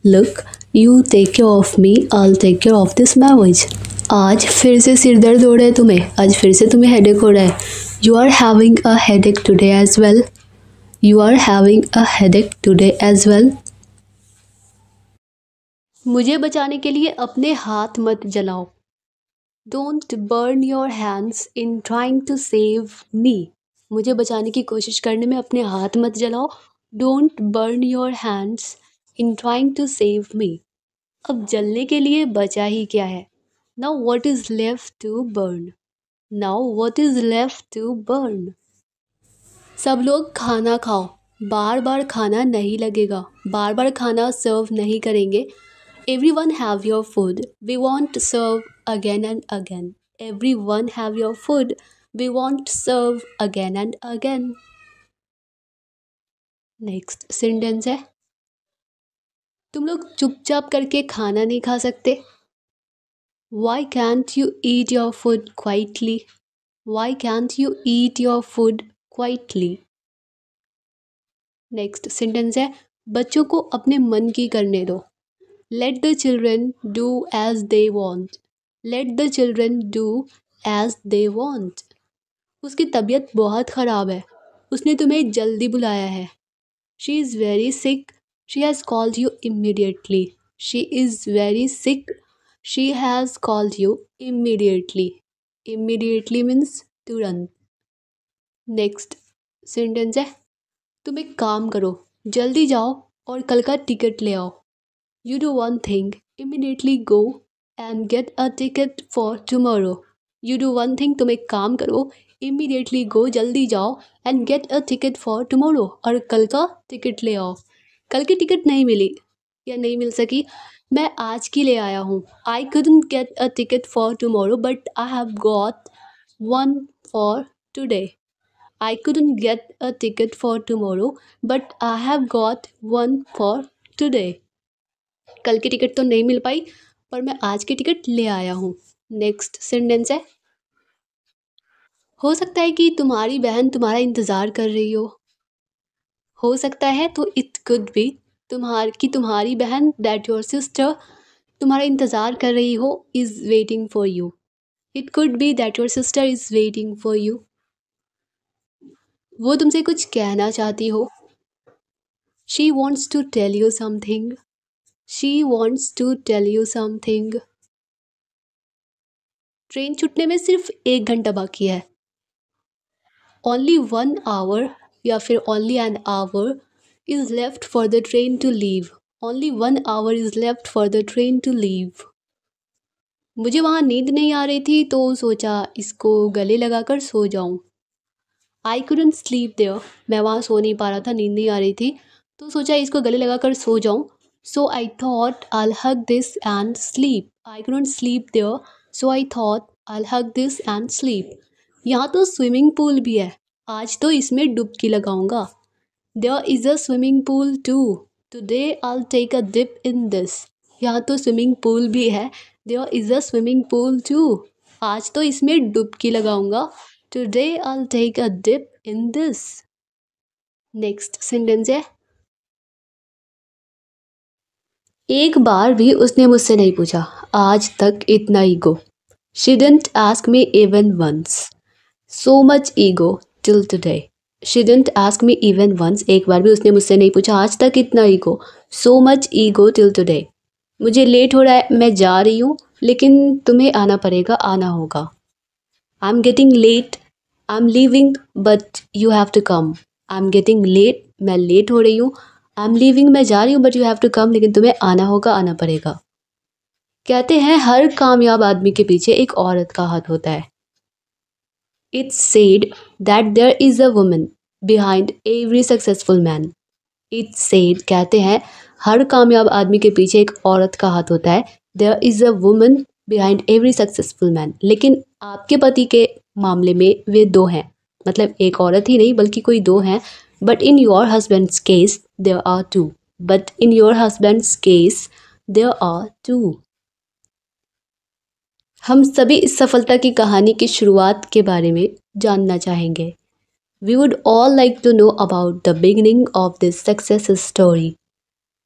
Look, you take care of me, I'll take care of this marriage. आज फिर से सिर दर्द हो रहा है तुम्हें, आज फिर से तुम्हें हेडेक हो रहा है. You are having a headache today as well. You are having a headache today as well. मुझे बचाने के लिए अपने हाथ मत जलाओ. Don't burn your hands in trying to save me. मुझे बचाने की कोशिश करने में अपने हाथ मत जलाओ. Don't burn your hands in trying to save me. अब जलने के लिए बचा ही क्या है. Now what is left to burn? Now what is left to burn? सब लोग खाना खाओ. बार बार खाना नहीं लगेगा. बार बार खाना सर्व नहीं करेंगे. Everyone have your food. We won't serve again and again. Everyone have your food. We won't serve again and again. Next sentence है, तुम लोग चुपचाप करके खाना नहीं खा सकते. Why can't you eat your food quietly? Why can't you eat your food quietly? Next sentence है, बच्चों को अपने मन की करने दो. Let the children do as they want. Let the children do as they want. उसकी तबीयत बहुत ख़राब है, उसने तुम्हें जल्दी बुलाया है. She is very sick. She has called you immediately. She is very sick. She has called you immediately. Immediately means तुरंत. नेक्स्ट सेंटेंस है, तुम एक काम करो, जल्दी जाओ और कल का टिकट ले आओ. You do one thing, immediately go and get a ticket for tomorrow. You do one thing, तुम एक काम करो, immediately go, जल्दी जाओ and get a ticket for tomorrow. और कल का टिकट ले आओ. कल की टिकट नहीं मिली या नहीं मिल सकी, मैं आज की ले आया हूँ. I couldn't get a ticket for tomorrow but I have got one for today. I couldn't get a ticket for tomorrow but I have got one for today. कल की टिकट तो नहीं मिल पाई पर मैं आज की टिकट ले आया हूँ. नेक्स्ट सेंटेंस है, हो सकता है कि तुम्हारी बहन तुम्हारा इंतज़ार कर रही हो. हो सकता है तो इट कुड बी तुम्हारी बहन दैट योर सिस्टर तुम्हारा इंतज़ार कर रही हो, is waiting for you. It could be that your sister is waiting for you. वो तुमसे कुछ कहना चाहती हो. She wants to tell you something. She wants to tell you something. Train छूटने में सिर्फ 1 घंटा बाकी है. Only 1 hour या फिर only an hour is left for the train to leave. Only 1 hour is left for the train to leave. मुझे वहाँ नींद नहीं आ रही थी तो सोचा इसको गले लगाकर सो जाऊँ. I couldn't sleep there. मैं वहाँ सो नहीं पा रहा था, नींद नहीं आ रही थी तो सोचा इसको गले लगाकर सो जाऊँ. So I thought I'll hug this and sleep. I couldn't sleep there, so I thought I'll hug this and sleep. यहाँ तो स्विमिंग पूल भी है, आज तो इसमें डुबकी लगाऊंगा. There is a swimming pool too. Today I'll take a dip in this. यहाँ तो स्विमिंग पूल भी है. There is a swimming pool too. आज तो इसमें डुबकी लगाऊंगा. Today I'll take a dip in this. Next sentence है, एक बार भी उसने मुझसे नहीं पूछा, आज तक इतना ego. She didn't ask me even once. So much ego till today. She didn't ask me even once. एक बार भी उसने मुझसे नहीं पूछा, आज तक इतना ego. So much ego till today. मुझे लेट हो रहा है, मैं जा रही हूँ, लेकिन तुम्हें आना पड़ेगा, आना होगा. I'm getting late. I'm leaving but you have to come. I'm getting late. मैं लेट हो रही हूँ. I'm leaving. मैं जा रही हूँ but you have to come. लेकिन तुम्हें आना होगा, आना पड़ेगा. कहते हैं हर कामयाब आदमी के पीछे एक औरत का हाथ होता है. It's said that there is a woman behind every successful man. It's said, कहते हैं हर कामयाब आदमी के पीछे एक औरत का हाथ होता है. There is a woman behind every successful man. लेकिन आपके पति के मामले में वे 2 हैं, मतलब एक औरत ही नहीं बल्कि कोई 2 हैं. But in your husband's case there are 2. But in your husband's case there are 2. हम सभी इस सफलता की कहानी की शुरुआत के बारे में जानना चाहेंगे. We would all like to know about the beginning of this success story.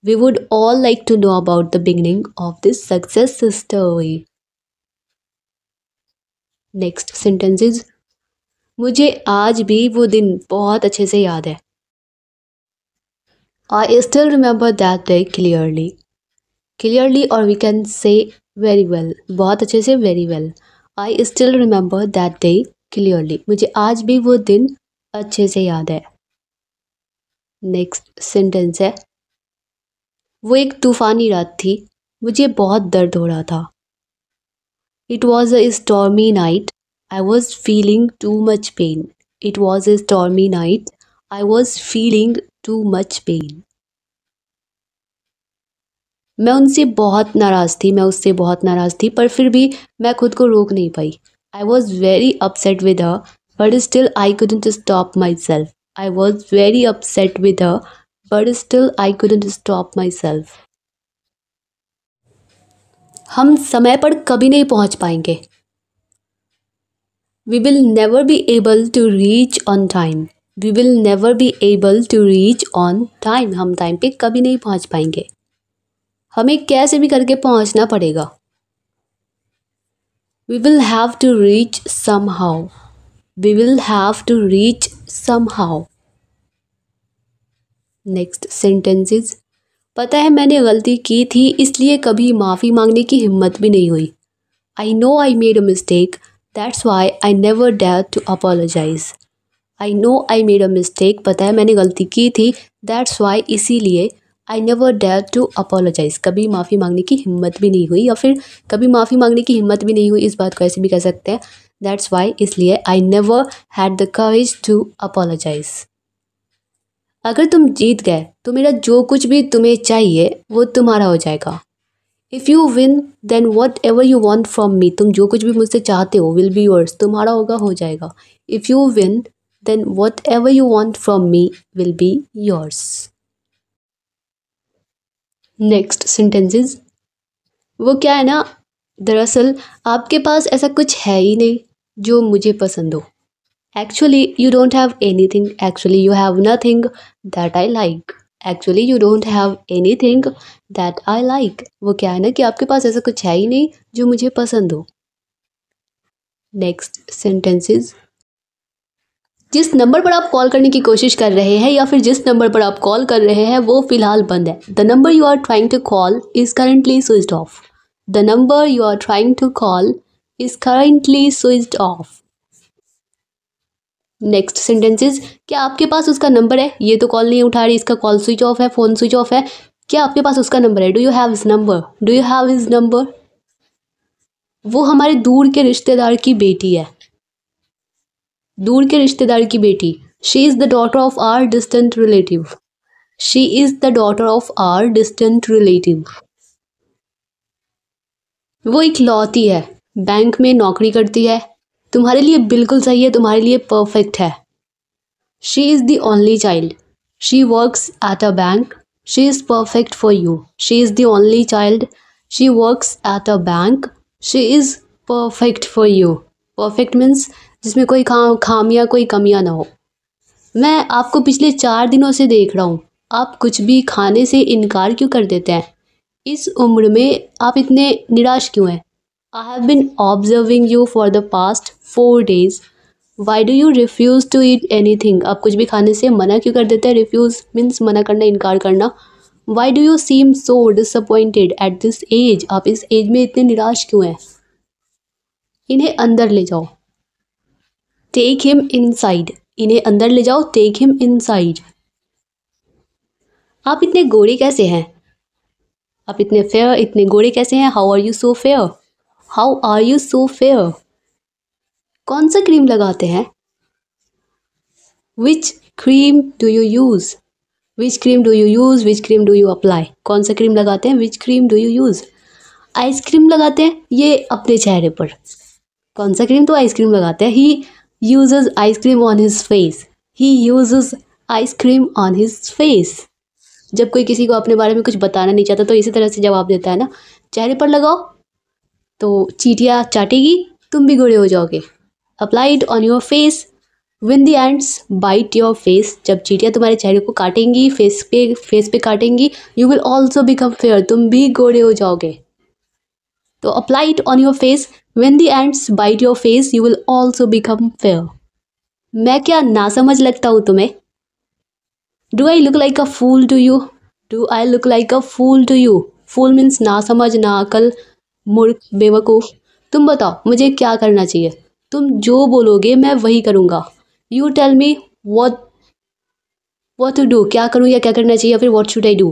We would all like to know about the beginning of this success story. Next sentence is मुझे आज भी वो दिन बहुत अच्छे से याद है. I still remember that day clearly. Clearly or we can say very well. बहुत अच्छे से very well. I still remember that day clearly. मुझे आज भी वो दिन अच्छे से याद है. नेक्स्ट सेंटेंस है वो एक तूफानी रात थी, मुझे बहुत दर्द हो रहा था. It was a stormy night. I was feeling too much pain. It was a stormy night. I was feeling too much pain. मैं उनसे बहुत नाराज़ थी, मैं उससे बहुत नाराज़ थी, पर फिर भी मैं खुद को रोक नहीं पाई. I was very upset with her, but still I couldn't stop myself. I was very upset with her, but still I couldn't stop myself. हम समय पर कभी नहीं पहुंच पाएंगे. We will never be able to reach on time. We will never be able to reach on time. हम time पे कभी नहीं पहुंच पाएंगे. हमें कैसे भी करके पहुंचना पड़ेगा. We will have to reach somehow. We will have to reach somehow. Next sentence is पता है मैंने गलती की थी इसलिए कभी माफ़ी मांगने की हिम्मत भी नहीं हुई. I know I made a mistake. That's why I never dared to apologize. I know I made a mistake. पता है मैंने गलती की थी. That's why इसीलिए I never dared to apologize. कभी माफ़ी मांगने की हिम्मत भी नहीं हुई या फिर कभी माफ़ी मांगने की हिम्मत भी नहीं हुई. इस बात को ऐसे भी कह सकते हैं. That's why इसलिए I never had the courage to apologize. अगर तुम जीत गए तो मेरा जो कुछ भी तुम्हें चाहिए वो तुम्हारा हो जाएगा. If you win, then whatever you want from me, तुम जो कुछ भी मुझसे चाहते हो will be yours, तुम्हारा होगा हो जाएगा. If you win, then whatever you want from me will be yours. Next sentences. वो क्या है ना, दरअसल आपके पास ऐसा कुछ है ही नहीं जो मुझे पसंद हो. Actually, you don't have anything. Actually, you have nothing that I like. Actually, you don't have anything that I like. वो क्या है ना कि आपके पास ऐसा कुछ है ही नहीं जो मुझे पसंद हो. Next sentences. जिस नंबर पर आप कॉल करने की कोशिश कर रहे हैं या फिर जिस नंबर पर आप कॉल कर रहे हैं वो फ़िलहाल बंद है. The number you are trying to call is currently switched off. The number you are trying to call is currently switched off. Next sentences. क्या आपके पास उसका नंबर है? ये तो कॉल नहीं उठा रही, इसका कॉल स्विच ऑफ है, फ़ोन स्विच ऑफ है. क्या आपके पास उसका नंबर है? Do you have his number? Do you have his number? वो हमारे दूर के रिश्तेदार की बेटी है. दूर के रिश्तेदार की बेटी. She is the daughter of our distant relative. She is the daughter of our distant relative. वो इकलौती है, बैंक में नौकरी करती है. तुम्हारे लिए बिल्कुल सही है, तुम्हारे लिए परफेक्ट है. She is the only child. She works at a bank. She is perfect for you. She is the only child. She works at a bank. She is perfect for you. Perfect means जिसमें कोई खामियां कोई कमियां ना हो. मैं आपको पिछले 4 दिनों से देख रहा हूँ, आप कुछ भी खाने से इनकार क्यों कर देते हैं? इस उम्र में आप इतने निराश क्यों हैं? I have been observing you for the past 4 days. Why do you refuse to eat anything? आप कुछ भी खाने से मना क्यों कर देते हैं? Refuse means मना करना, इनकार करना. Why do you seem so disappointed at this age? आप इस एज में इतने निराश क्यों हैं? इन्हें अंदर ले जाओ. Take him inside. इन्हें अंदर ले जाओ. Take him inside. आप इतने गोरे कैसे हैं? आप इतने फेयर, इतने गोरे कैसे हैं? How are you so fair? How are you so fair? कौन सा क्रीम लगाते हैं? Which cream do you use? Which cream do you use? Which cream do you apply? कौन सा क्रीम लगाते हैं? Which cream do you use? Ice cream लगाते हैं ये अपने चेहरे पर. कौन सा क्रीम? तो आइसक्रीम लगाते हैं. He uses ice cream on his face. He uses ice cream on his face. जब कोई किसी को अपने बारे में कुछ बताना नहीं चाहता तो इसी तरह से जवाब देता है ना. चेहरे पर लगाओ तो चींटियाँ चाटेगी, तुम भी गोरे हो जाओगे. Apply it on your face When the ants bite your face, जब चींटियां तुम्हारे चेहरे को काटेंगी, फेस पे काटेंगी, you will also become fair, तुम भी गोरे हो जाओगे. तो apply it on your face. When the ants bite your face, you will also become fair. मैं क्या नासमझ लगता हूँ तुम्हें? Do I look like a fool to you? Do I look like a fool to you? Fool means नासमझ, नाअकल, मूर्ख, बेवकूफ़. तुम बताओ मुझे क्या करना चाहिए? तुम जो बोलोगे मैं वही करूँगा. You tell me what to do. क्या करूँ या क्या करना चाहिए, या फिर what should I do?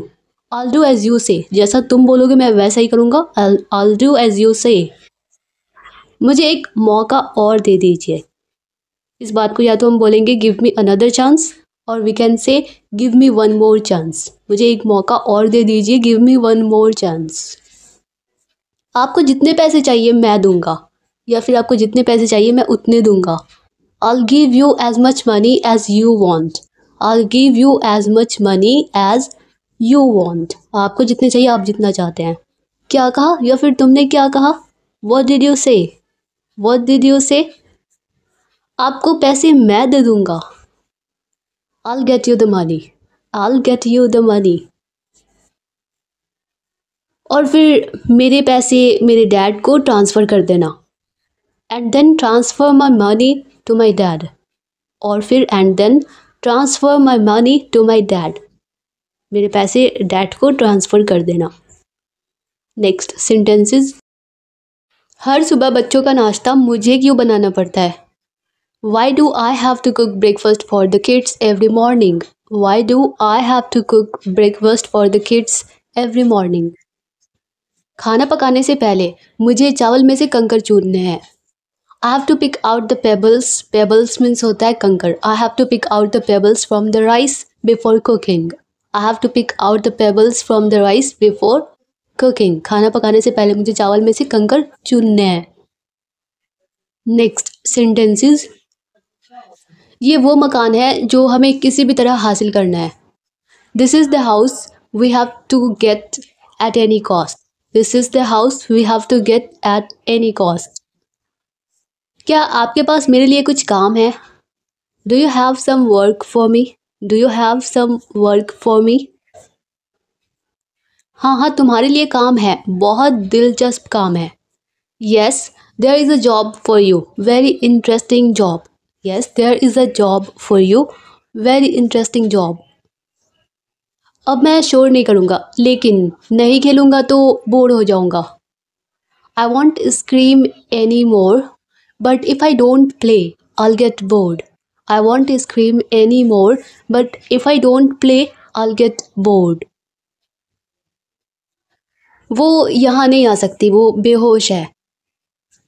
I'll do as you say. जैसा तुम बोलोगे मैं वैसा ही करूँगा. I'll do as you say. मुझे एक मौका और दे दीजिए. इस बात को या तो हम बोलेंगे गिव मी अनदर चांस, और we can say give me one more chance. मुझे एक मौका और दे दीजिए, give me one more chance. आपको जितने पैसे चाहिए मैं दूंगा, या फिर आपको जितने पैसे चाहिए मैं उतने दूंगा. I'll give you as much money as you want. I'll give you as much money as you want. आपको जितने चाहिए, आप जितना चाहते हैं. क्या कहा, या फिर तुमने क्या कहा? What did you say? What did you say? आपको पैसे मैं दे दूंगा. I'll get you the money. I'll get you the money. और फिर मेरे पैसे मेरे डैड को ट्रांसफ़र कर देना. And then transfer my money to my dad. और फिर and then transfer my money to my dad. मेरे पैसे डैड को ट्रांसफ़र कर देना. Next sentences. हर सुबह बच्चों का नाश्ता मुझे क्यों बनाना पड़ता है? Why do I have to cook breakfast for the kids every morning? Why do I have to cook breakfast for the kids every morning? खाना पकाने से पहले मुझे चावल में से कंकर चुनने हैं. I have to pick out the pebbles. Pebbles means होता है कंकर. I have to pick out the pebbles from the rice before cooking. I have to pick out the pebbles from the rice before cooking. खाना पकाने से पहले मुझे चावल में से कंकर चुनने हैं. Next sentences. ये वो मकान है जो हमें किसी भी तरह हासिल करना है. This is the house we have to get at any cost. This is the house we have to get at any cost. क्या आपके पास मेरे लिए कुछ काम है? Do you have some work for me? Do you have some work for me? हाँ हाँ तुम्हारे लिए काम है, बहुत दिलचस्प काम है. Yes, there is a job for you. Very interesting job. Yes, there is a job for you. Very interesting job. अब मैं शोर नहीं करूँगा, लेकिन नहीं खेलूँगा तो बोर हो जाऊँगा. I won't scream anymore, but if I don't play, I'll get bored. I won't scream anymore, but if I don't play, I'll get bored. वो यहाँ नहीं आ सकती, वो बेहोश है.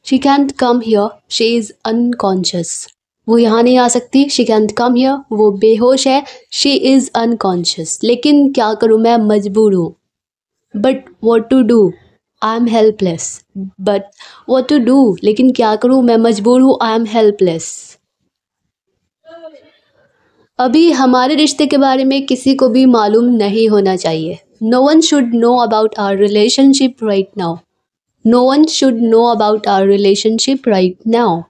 She can't come here, she is unconscious. वो यहाँ नहीं आ सकती, she can't come here, वो बेहोश है, she is unconscious. लेकिन क्या करूँ, मैं मजबूर हूँ. But what to do? I am helpless. But what to do? लेकिन क्या करूँ, मैं मजबूर हूँ, I am helpless. अभी हमारे रिश्ते के बारे में किसी को भी मालूम नहीं होना चाहिए. No one should know about our relationship right now. No one should know about our relationship right now.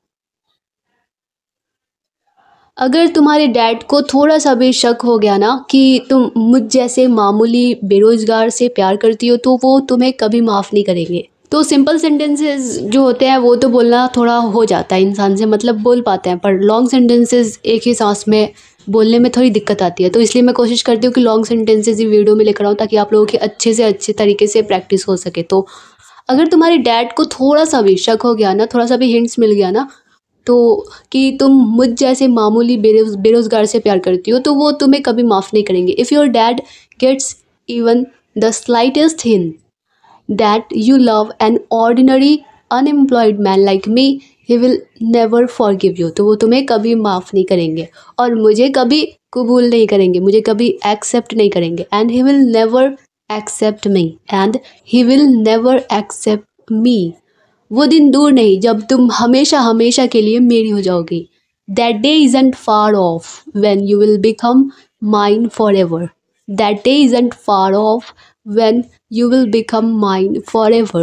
अगर तुम्हारे डैड को थोड़ा सा भी शक हो गया ना कि तुम मुझ जैसे मामूली बेरोज़गार से प्यार करती हो, तो वो तुम्हें कभी माफ़ नहीं करेंगे. तो सिंपल सेंटेंसेस जो होते हैं वो तो बोलना थोड़ा हो जाता है इंसान से, मतलब बोल पाते हैं, पर लॉन्ग सेंटेंसेस एक ही सांस में बोलने में थोड़ी दिक्कत आती है. तो इसलिए मैं कोशिश करती हूँ कि लॉन्ग सेंटेंसेस ही वीडियो में लेकर आऊँ, ताकि आप लोगों की अच्छे से अच्छे तरीके से प्रैक्टिस हो सके. तो अगर तुम्हारे डैड को थोड़ा सा भी शक हो गया ना, थोड़ा सा भी हिंट्स मिल गया ना, तो कि तुम मुझ जैसे मामूली बेरोज़गार से प्यार करती हो, तो वो तुम्हें कभी माफ़ नहीं करेंगे. If your dad gets even the slightest hint that you love an ordinary unemployed man like me, he will never forgive you. तो वो तुम्हें कभी माफ़ नहीं करेंगे और मुझे कभी कबूल नहीं करेंगे, मुझे कभी एक्सेप्ट नहीं करेंगे. And he will never accept me. And he will never accept me. वो दिन दूर नहीं जब तुम हमेशा हमेशा के लिए मेरी हो जाओगी. That day isn't far off when you will become mine forever. That day isn't far off when you will become mine forever.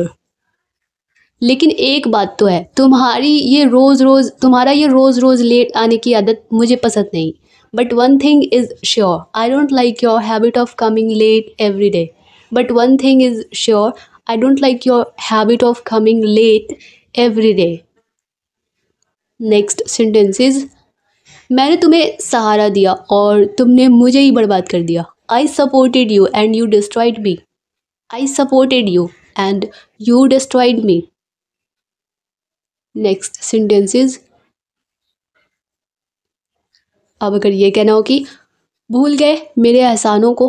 लेकिन एक बात तो है, तुम्हारा ये रोज़ रोज़ लेट आने की आदत मुझे पसंद नहीं। But one thing is sure, I don't like your habit of coming late every day. But one thing is sure, I don't like your habit of coming late every day. Next sentence is, मैंने तुम्हें सहारा दिया और तुमने मुझे ही बर्बाद कर दिया। I supported you and you destroyed me. I supported you and you destroyed me. Next sentence is, अब अगर ये कहना हो कि भूल गए मेरे एहसानों को,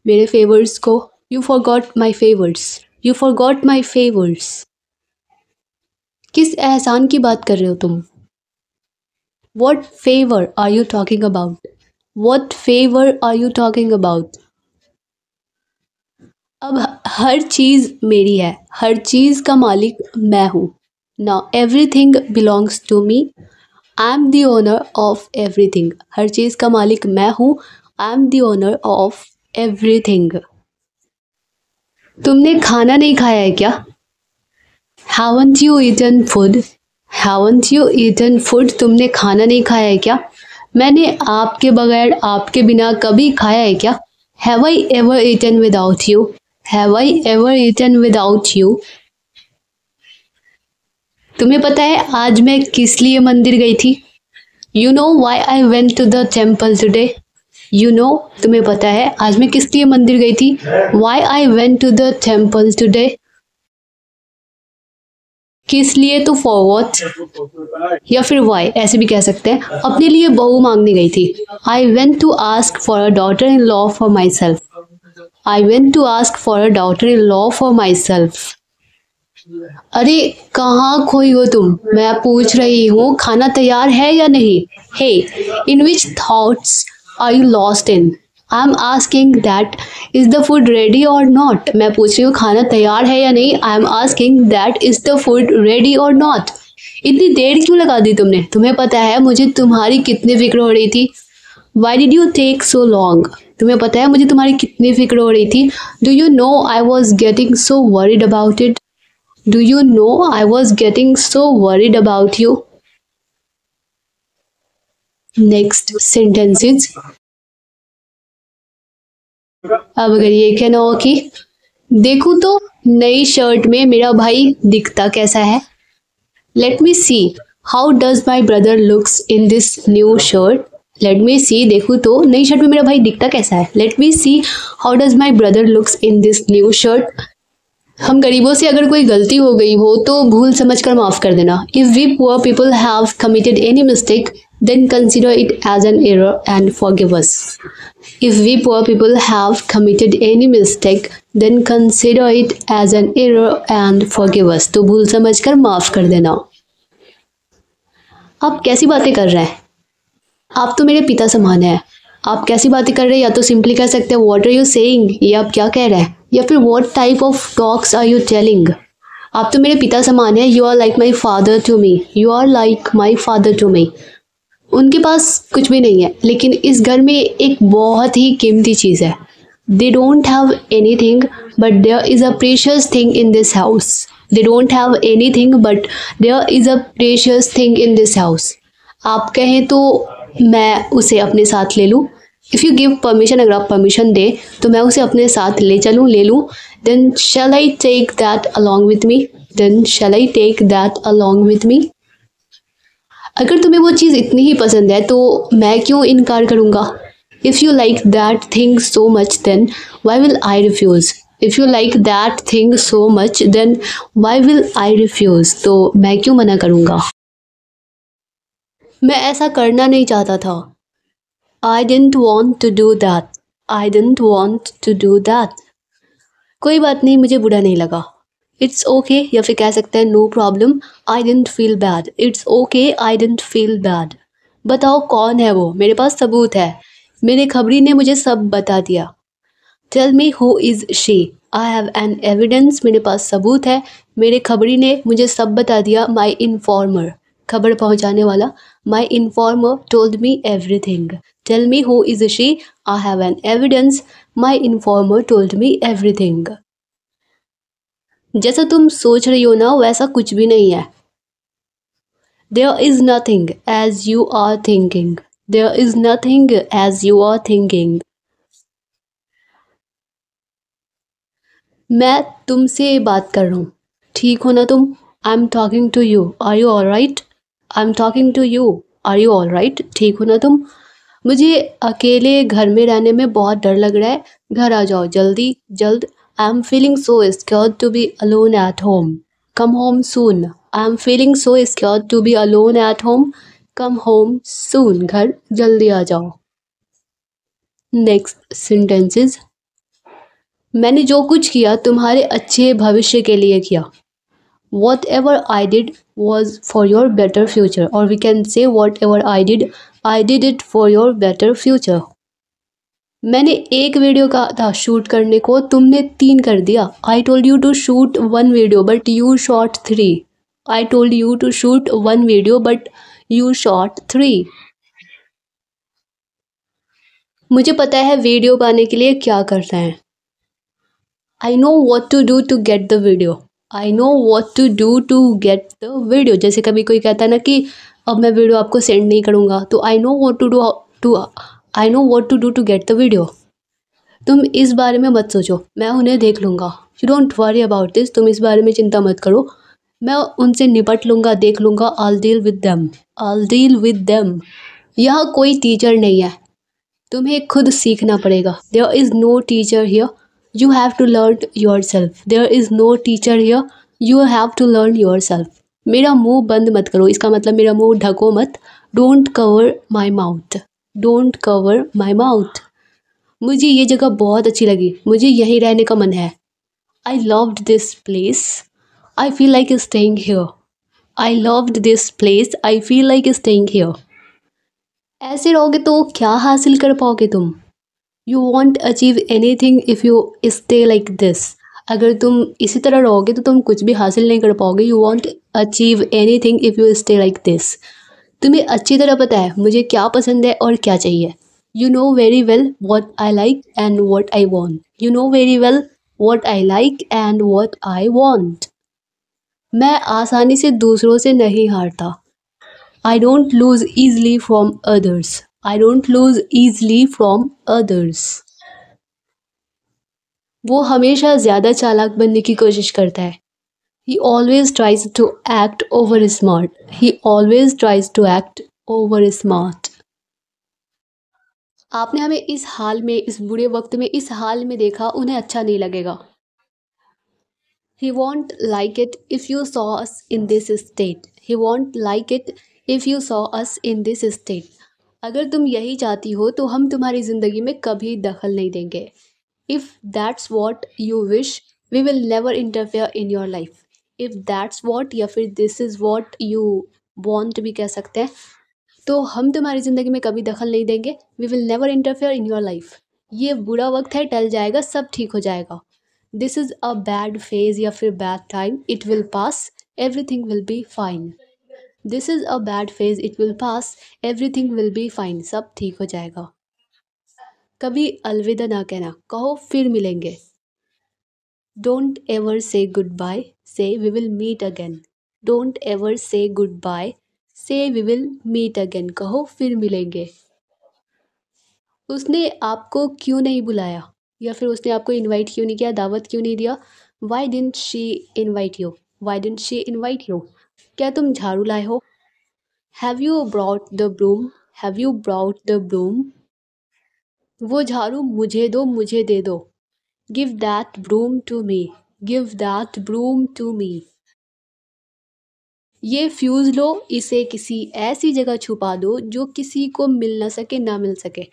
मेरे फेवर्स को, you forgot my favours. You forgot my favours. किस एहसान की बात कर रहे हो तुम? What favour are you talking about? What favour are you talking about? अब हर चीज़ मेरी है, हर चीज़ का मालिक मैं हूँ। Now everything belongs to me. I am the owner of everything. हर चीज़ का मालिक मैं हूँ। I am the owner of everything. तुमने खाना नहीं खाया है क्या? Haven't you eaten food? Haven't you eaten food? तुमने खाना नहीं खाया है क्या? मैंने आपके बगैर, आपके बिना कभी खाया है क्या? Have I ever eaten without you? Have I ever eaten without you? तुम्हें पता है आज मैं किस लिए मंदिर गई थी? You know why I went to the temple today? You know, तुम्हें पता है आज मैं किस लिए मंदिर गई थी? Why I went to the temple today? किस लिए तो फॉर व्हाट या फिर वाई ऐसे भी कह सकते हैं। अपने लिए बहू मांगने गई थी। I went to ask for a daughter in law for myself. I went to ask for a daughter in law for myself. अरे कहाँ खोई हो तुम? मैं पूछ रही हूँ खाना तैयार है या नहीं? Hey, in which thoughts are you lost in? I am asking that is the food ready और नॉट। मैं पूछ रही हूँ खाना तैयार है या नहीं। I am asking that is the food ready और नॉट। इतनी देर क्यों लगा दी तुमने? तुम्हें पता है मुझे तुम्हारी कितनी फिक्र हो रही थी? Why did you take so long? तुम्हें पता है मुझे तुम्हारी कितनी फिक्र हो रही थी? Do you no I was getting so worried about it? Do you know I was getting so worried about you? Next sentence is, अब अगर ये कहना हो कि देखूं तो नई शर्ट में मेरा भाई दिखता कैसा है। Let me see how does my brother looks in this new shirt. Let me see, देखूं तो नई शर्ट में मेरा भाई दिखता कैसा है। Let me see how does my brother looks in this new shirt. हम गरीबों से अगर कोई गलती हो गई हो तो भूल समझ कर माफ़ कर देना। If we poor people have committed any mistake then consider it as an error and forgive us. If we poor people have committed any mistake then consider it as an error and forgive us. तो भूल समझ कर माफ़ कर देना। आप कैसी बातें कर रहे हैं? आप तो मेरे पिता समान हैं। आप कैसी बातें कर रहे हैं, या तो सिंपली कह सकते हैं व्हाट आर यू सेइंग, ये आप क्या कह रहे हैं, या फिर what type of talks are you telling. आप तो मेरे पिता समान हैं। You are like my father to me. You are like my father to me. उनके पास कुछ भी नहीं है, लेकिन इस घर में एक बहुत ही कीमती चीज़ है। They don't have anything but there is a precious thing in this house. They don't have anything but there is a precious thing in this house. आप कहें तो मैं उसे अपने साथ ले लूँ। इफ़ यू गिव परमिशन, अगर आप परमिशन दें तो मैं उसे अपने साथ ले चलूँ, ले लूँ। Then shall I take that along with me. Then shall I take that along with me. अगर तुम्हें वो चीज़ इतनी ही पसंद है तो मैं क्यों इनकार करूँगा। If you like that thing so much then why will I refuse. If you like that thing so much then why will I refuse. तो मैं क्यों मना करूँगा। मैं ऐसा करना नहीं चाहता था। I didn't want to do that. I didn't want to do that. कोई बात नहीं, मुझे बुरा नहीं लगा। It's okay, या फिर कह सकते हैं no problem. I didn't feel bad. It's okay, I didn't feel bad. बताओ कौन है वो? मेरे पास सबूत है। मेरे खबरी ने मुझे सब बता दिया। Tell me who is she. I have an evidence. मेरे पास सबूत है। मेरे खबरी ने मुझे सब बता दिया। My informer, खबर पहुंचाने वाला। My informer told me everything. Tell me who is she. I have an evidence. My informer told me everything. जैसा तुम सोच रही हो ना वैसा कुछ भी नहीं है। There is nothing as you are thinking. There is nothing as you are thinking. मैं तुमसे बात कर रहा हूँ। ठीक हो ना तुम? I am talking to you. Are you all right? I am talking to you. Are you all right? ठीक हो ना तुम? मुझे अकेले घर में रहने में बहुत डर लग रहा है। घर आ जाओ जल्दी जल्द। I am feeling so scared to be alone at home. Come home soon. I am feeling so scared to be alone at home. Come home soon. घर जल्दी आ जाओ। Next sentences. मैंने जो कुछ किया तुम्हारे अच्छे भविष्य के लिए किया। Whatever I did was for your better future, or we can say whatever I did it for your better future. मैंने एक वीडियो कहा था शूट करने को, तुमने 3 कर दिया। I told you to shoot 1 video but you shot 3. I told you to shoot 1 video but you shot 3. मुझे पता है वीडियो पाने के लिए क्या करना है। I know what to do to get the video. I know what to do to get the video. जैसे कभी कोई कहता है ना कि अब मैं वीडियो आपको सेंड नहीं करूँगा, तो I know what to do to I know what to do to get the video. तुम इस बारे में मत सोचो, मैं उन्हें देख लूँगा। You don't worry about this. तुम इस बारे में चिंता मत करो, मैं उनसे निपट लूँगा, देख लूँगा। I'll deal with them. I'll deal with them. यहाँ कोई टीचर नहीं है, तुम्हें खुद सीखना पड़ेगा। There is no teacher here. You have to learn yourself. There is no teacher here. You have to learn yourself. मेरा मुंह बंद मत करो, इसका मतलब मेरा मुंह ढको मत। Don't cover my mouth. Don't cover my mouth. मुझे ये जगह बहुत अच्छी लगी, मुझे यहीं रहने का मन है। I loved this place. I feel like staying here. I loved this place. I feel like staying here. ऐसे रहोगे तो क्या हासिल कर पाओगे तुम? You won't achieve anything if you stay like this. अगर तुम इसी तरह रहोगे तो तुम कुछ भी हासिल नहीं कर पाओगे। You won't achieve anything if you stay like this. तुम्हें अच्छी तरह पता है मुझे क्या पसंद है और क्या चाहिए। You know very well what I like and what I want. You know very well what I like and what I want. मैं आसानी से दूसरों से नहीं हारता। I don't lose easily from others. I don't lose easily from others. वो हमेशा ज़्यादा चालाक बनने की कोशिश करता है। He always tries to act over smart. He always tries to act over smart. आपने हमें इस हाल में, इस बुरे वक्त में, इस हाल में देखा, उन्हें अच्छा नहीं लगेगा। He won't like it if you saw us in this state. He won't like it if you saw us in this state. अगर तुम यही चाहती हो तो हम तुम्हारी ज़िंदगी में कभी दखल नहीं देंगे। If that's what you wish, we will never interfere in your life. If that's what या फिर this is what you want भी कह सकते हैं, तो हम तुम्हारी ज़िंदगी में कभी दखल नहीं देंगे। We will never interfere in your life. ये बुरा वक्त है, टल जाएगा, सब ठीक हो जाएगा। This is a bad phase या फिर bad time. It will pass. Everything will be fine. This is a bad phase. It will pass. Everything will be fine. सब ठीक हो जाएगा। कभी अलविदा ना कहना, कहो फिर मिलेंगे। Don't ever say goodbye. Say we will meet again. Don't ever say goodbye. Say we will meet again. कहो फिर मिलेंगे। उसने आपको क्यों नहीं बुलाया, या फिर उसने आपको इनवाइट क्यों नहीं किया, दावत क्यों नहीं दिया। Why didn't she invite you? Why didn't she invite you? क्या तुम झाड़ू लाए हो? Have you brought the broom? Have you brought the broom? वो झाड़ू मुझे दो, मुझे दे दो। Give that broom to me. Give that broom to me. ये फ्यूज़ लो, इसे किसी ऐसी जगह छुपा दो जो किसी को मिल ना सके, ना मिल सके।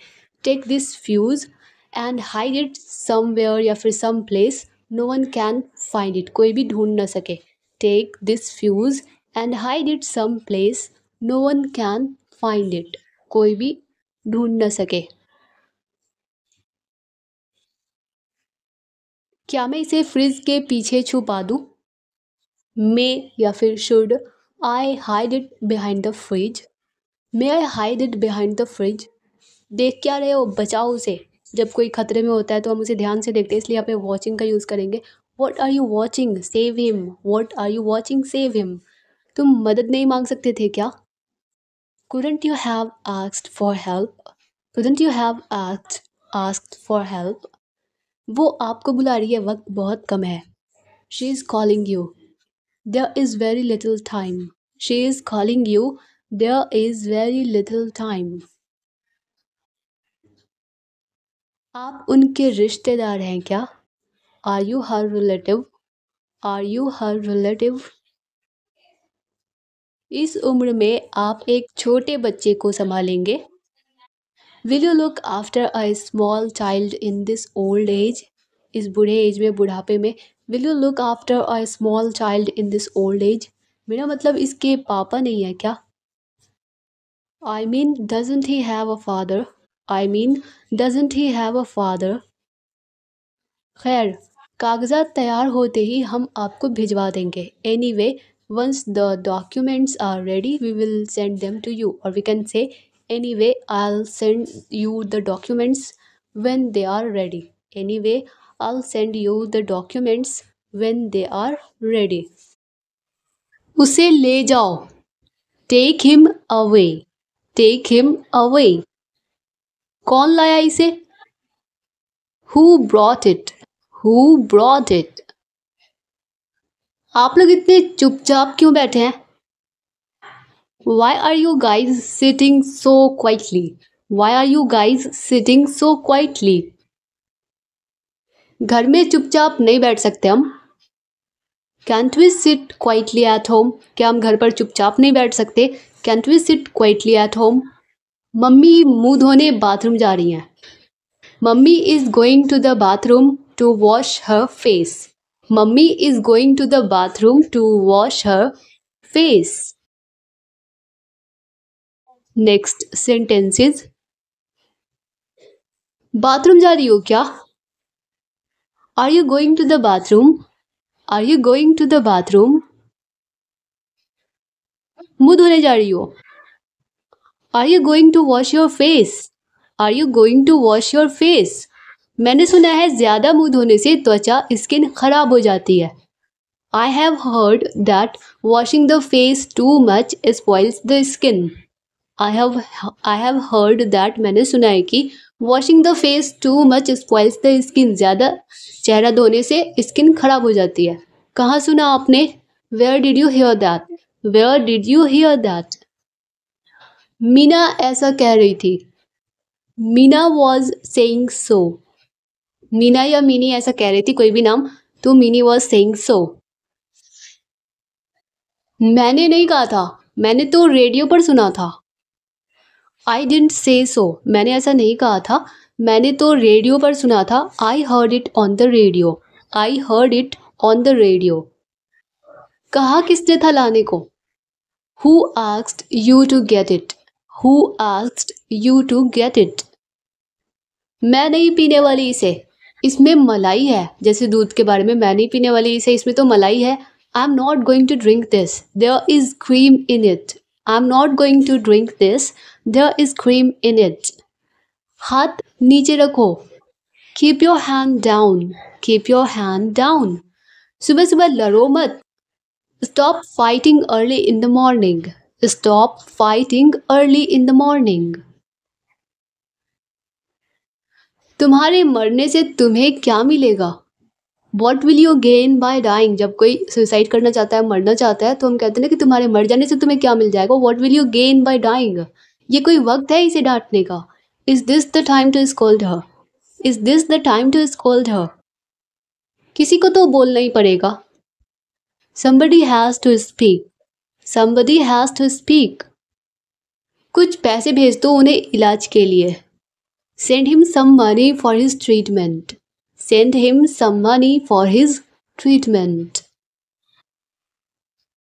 Take this fuse and hide it somewhere या फिर some place no one can find it. कोई भी ढूंढ ना सके। Take this fuse and hide it some place no one can find it. कोई भी ढूंढ ना सके। क्या मैं इसे फ्रिज के पीछे छुपा दूँ? May या फिर should I hide it behind the fridge? May I hide it behind the fridge? देख क्या रहे हो, बचाओ उसे। जब कोई खतरे में होता है तो हम उसे ध्यान से देखते हैं, इसलिए यहाँ पे वॉचिंग का यूज़ करेंगे। What are you watching? Save him. What are you watching? Save him. तुम मदद नहीं मांग सकते थे क्या? Couldn't you have asked for help? Couldn't you have asked for help? वो आपको बुला रही है, वक्त बहुत कम है. She is calling you. There is very little time. She is calling you. There is very little time. आप उनके रिश्तेदार हैं क्या? Are you her relative? Are you her relative? इस उम्र में आप एक छोटे बच्चे को संभालेंगे? Will you look after a small child in this old age? इस बूढ़े एज में, बुढ़ापे में. Will you look after a small child in this old age? मेरा मतलब इसके पापा नहीं है क्या? I mean, doesn't he have a father? I mean, doesn't he have a father? खैर, कागजात तैयार होते ही हम आपको भिजवा देंगे. Anyway, once the documents are ready, we will send them to you. Or we can say, anyway, I'll send you the documents when they are ready. Anyway, I'll send you the documents when they are ready. उसे ले जाओ. Take him away. Take him away. कौन लाया इसे? Who brought it? Who brought it? आप लोग इतने चुपचाप क्यों बैठे हैं? Why are you guys sitting so quietly? Why are you guys sitting so quietly? घर में चुपचाप नहीं बैठ सकते हम. Can't we sit quietly at home? क्या हम घर पर चुपचाप नहीं बैठ सकते? Can't we sit quietly at home? Mummy मुंह धोने बाथरूम जा रही हैं. Mummy is going to the bathroom to wash her face. Mummy is going to the bathroom to wash her face. Next sentences. Bathroom जा रही हो क्या? Are you going to the bathroom? Are you going to the bathroom? मुंह धोने जा रही हो? Are you going to wash your face? Are you going to wash your face? मैंने सुना है ज़्यादा मुंह धोने से त्वचा स्किन खराब हो जाती है. I have heard that washing the face too much spoils the skin. I have heard that मैंने सुना है कि washing the face too much spoils the skin. ज़्यादा चेहरा धोने से स्किन खराब हो जाती है. कहाँ सुना आपने? Where did you hear that? Where did you hear that? Meena ऐसा कह रही थी. Meena was saying so. Meena या मीनी ऐसा कह रही थी, कोई भी नाम. तो मीनी was saying so. मैंने नहीं कहा था, मैंने तो रेडियो पर सुना था. I didn't say so. मैंने ऐसा नहीं कहा था, मैंने तो रेडियो पर सुना था. I heard it on the radio. I heard it on the radio. कहा किसने था लाने को? Who asked you to get it? Who asked you to get it? मैं नहीं पीने वाली इसे, इसमें मलाई है. जैसे दूध के बारे में, मैं नहीं पीने वाली इसे, इसमें तो मलाई है. I'm not going to drink this. There is cream in it. I'm not going to drink this. There is cream in it. हाथ नीचे रखो. Keep your hand down. Keep your hand down. सुबह सुबह लड़ो मत. Stop fighting early in the morning. Stop fighting early in the morning. तुम्हारे मरने से तुम्हें क्या मिलेगा? What will you gain by dying? जब कोई सुसाइड करना चाहता है, मरना चाहता है, तो हम कहते हैं ना कि तुम्हारे मर जाने से तुम्हें क्या मिल जाएगा. What will you gain by dying? ये कोई वक्त है इसे डांटने का. Is this the time to scold her? Is this the time to scold her? किसी को तो बोलना ही पड़ेगा. Somebody has to speak. Somebody has to speak. कुछ पैसे भेज दो उन्हें इलाज के लिए. Send him some money for his treatment. Send him some money for his treatment.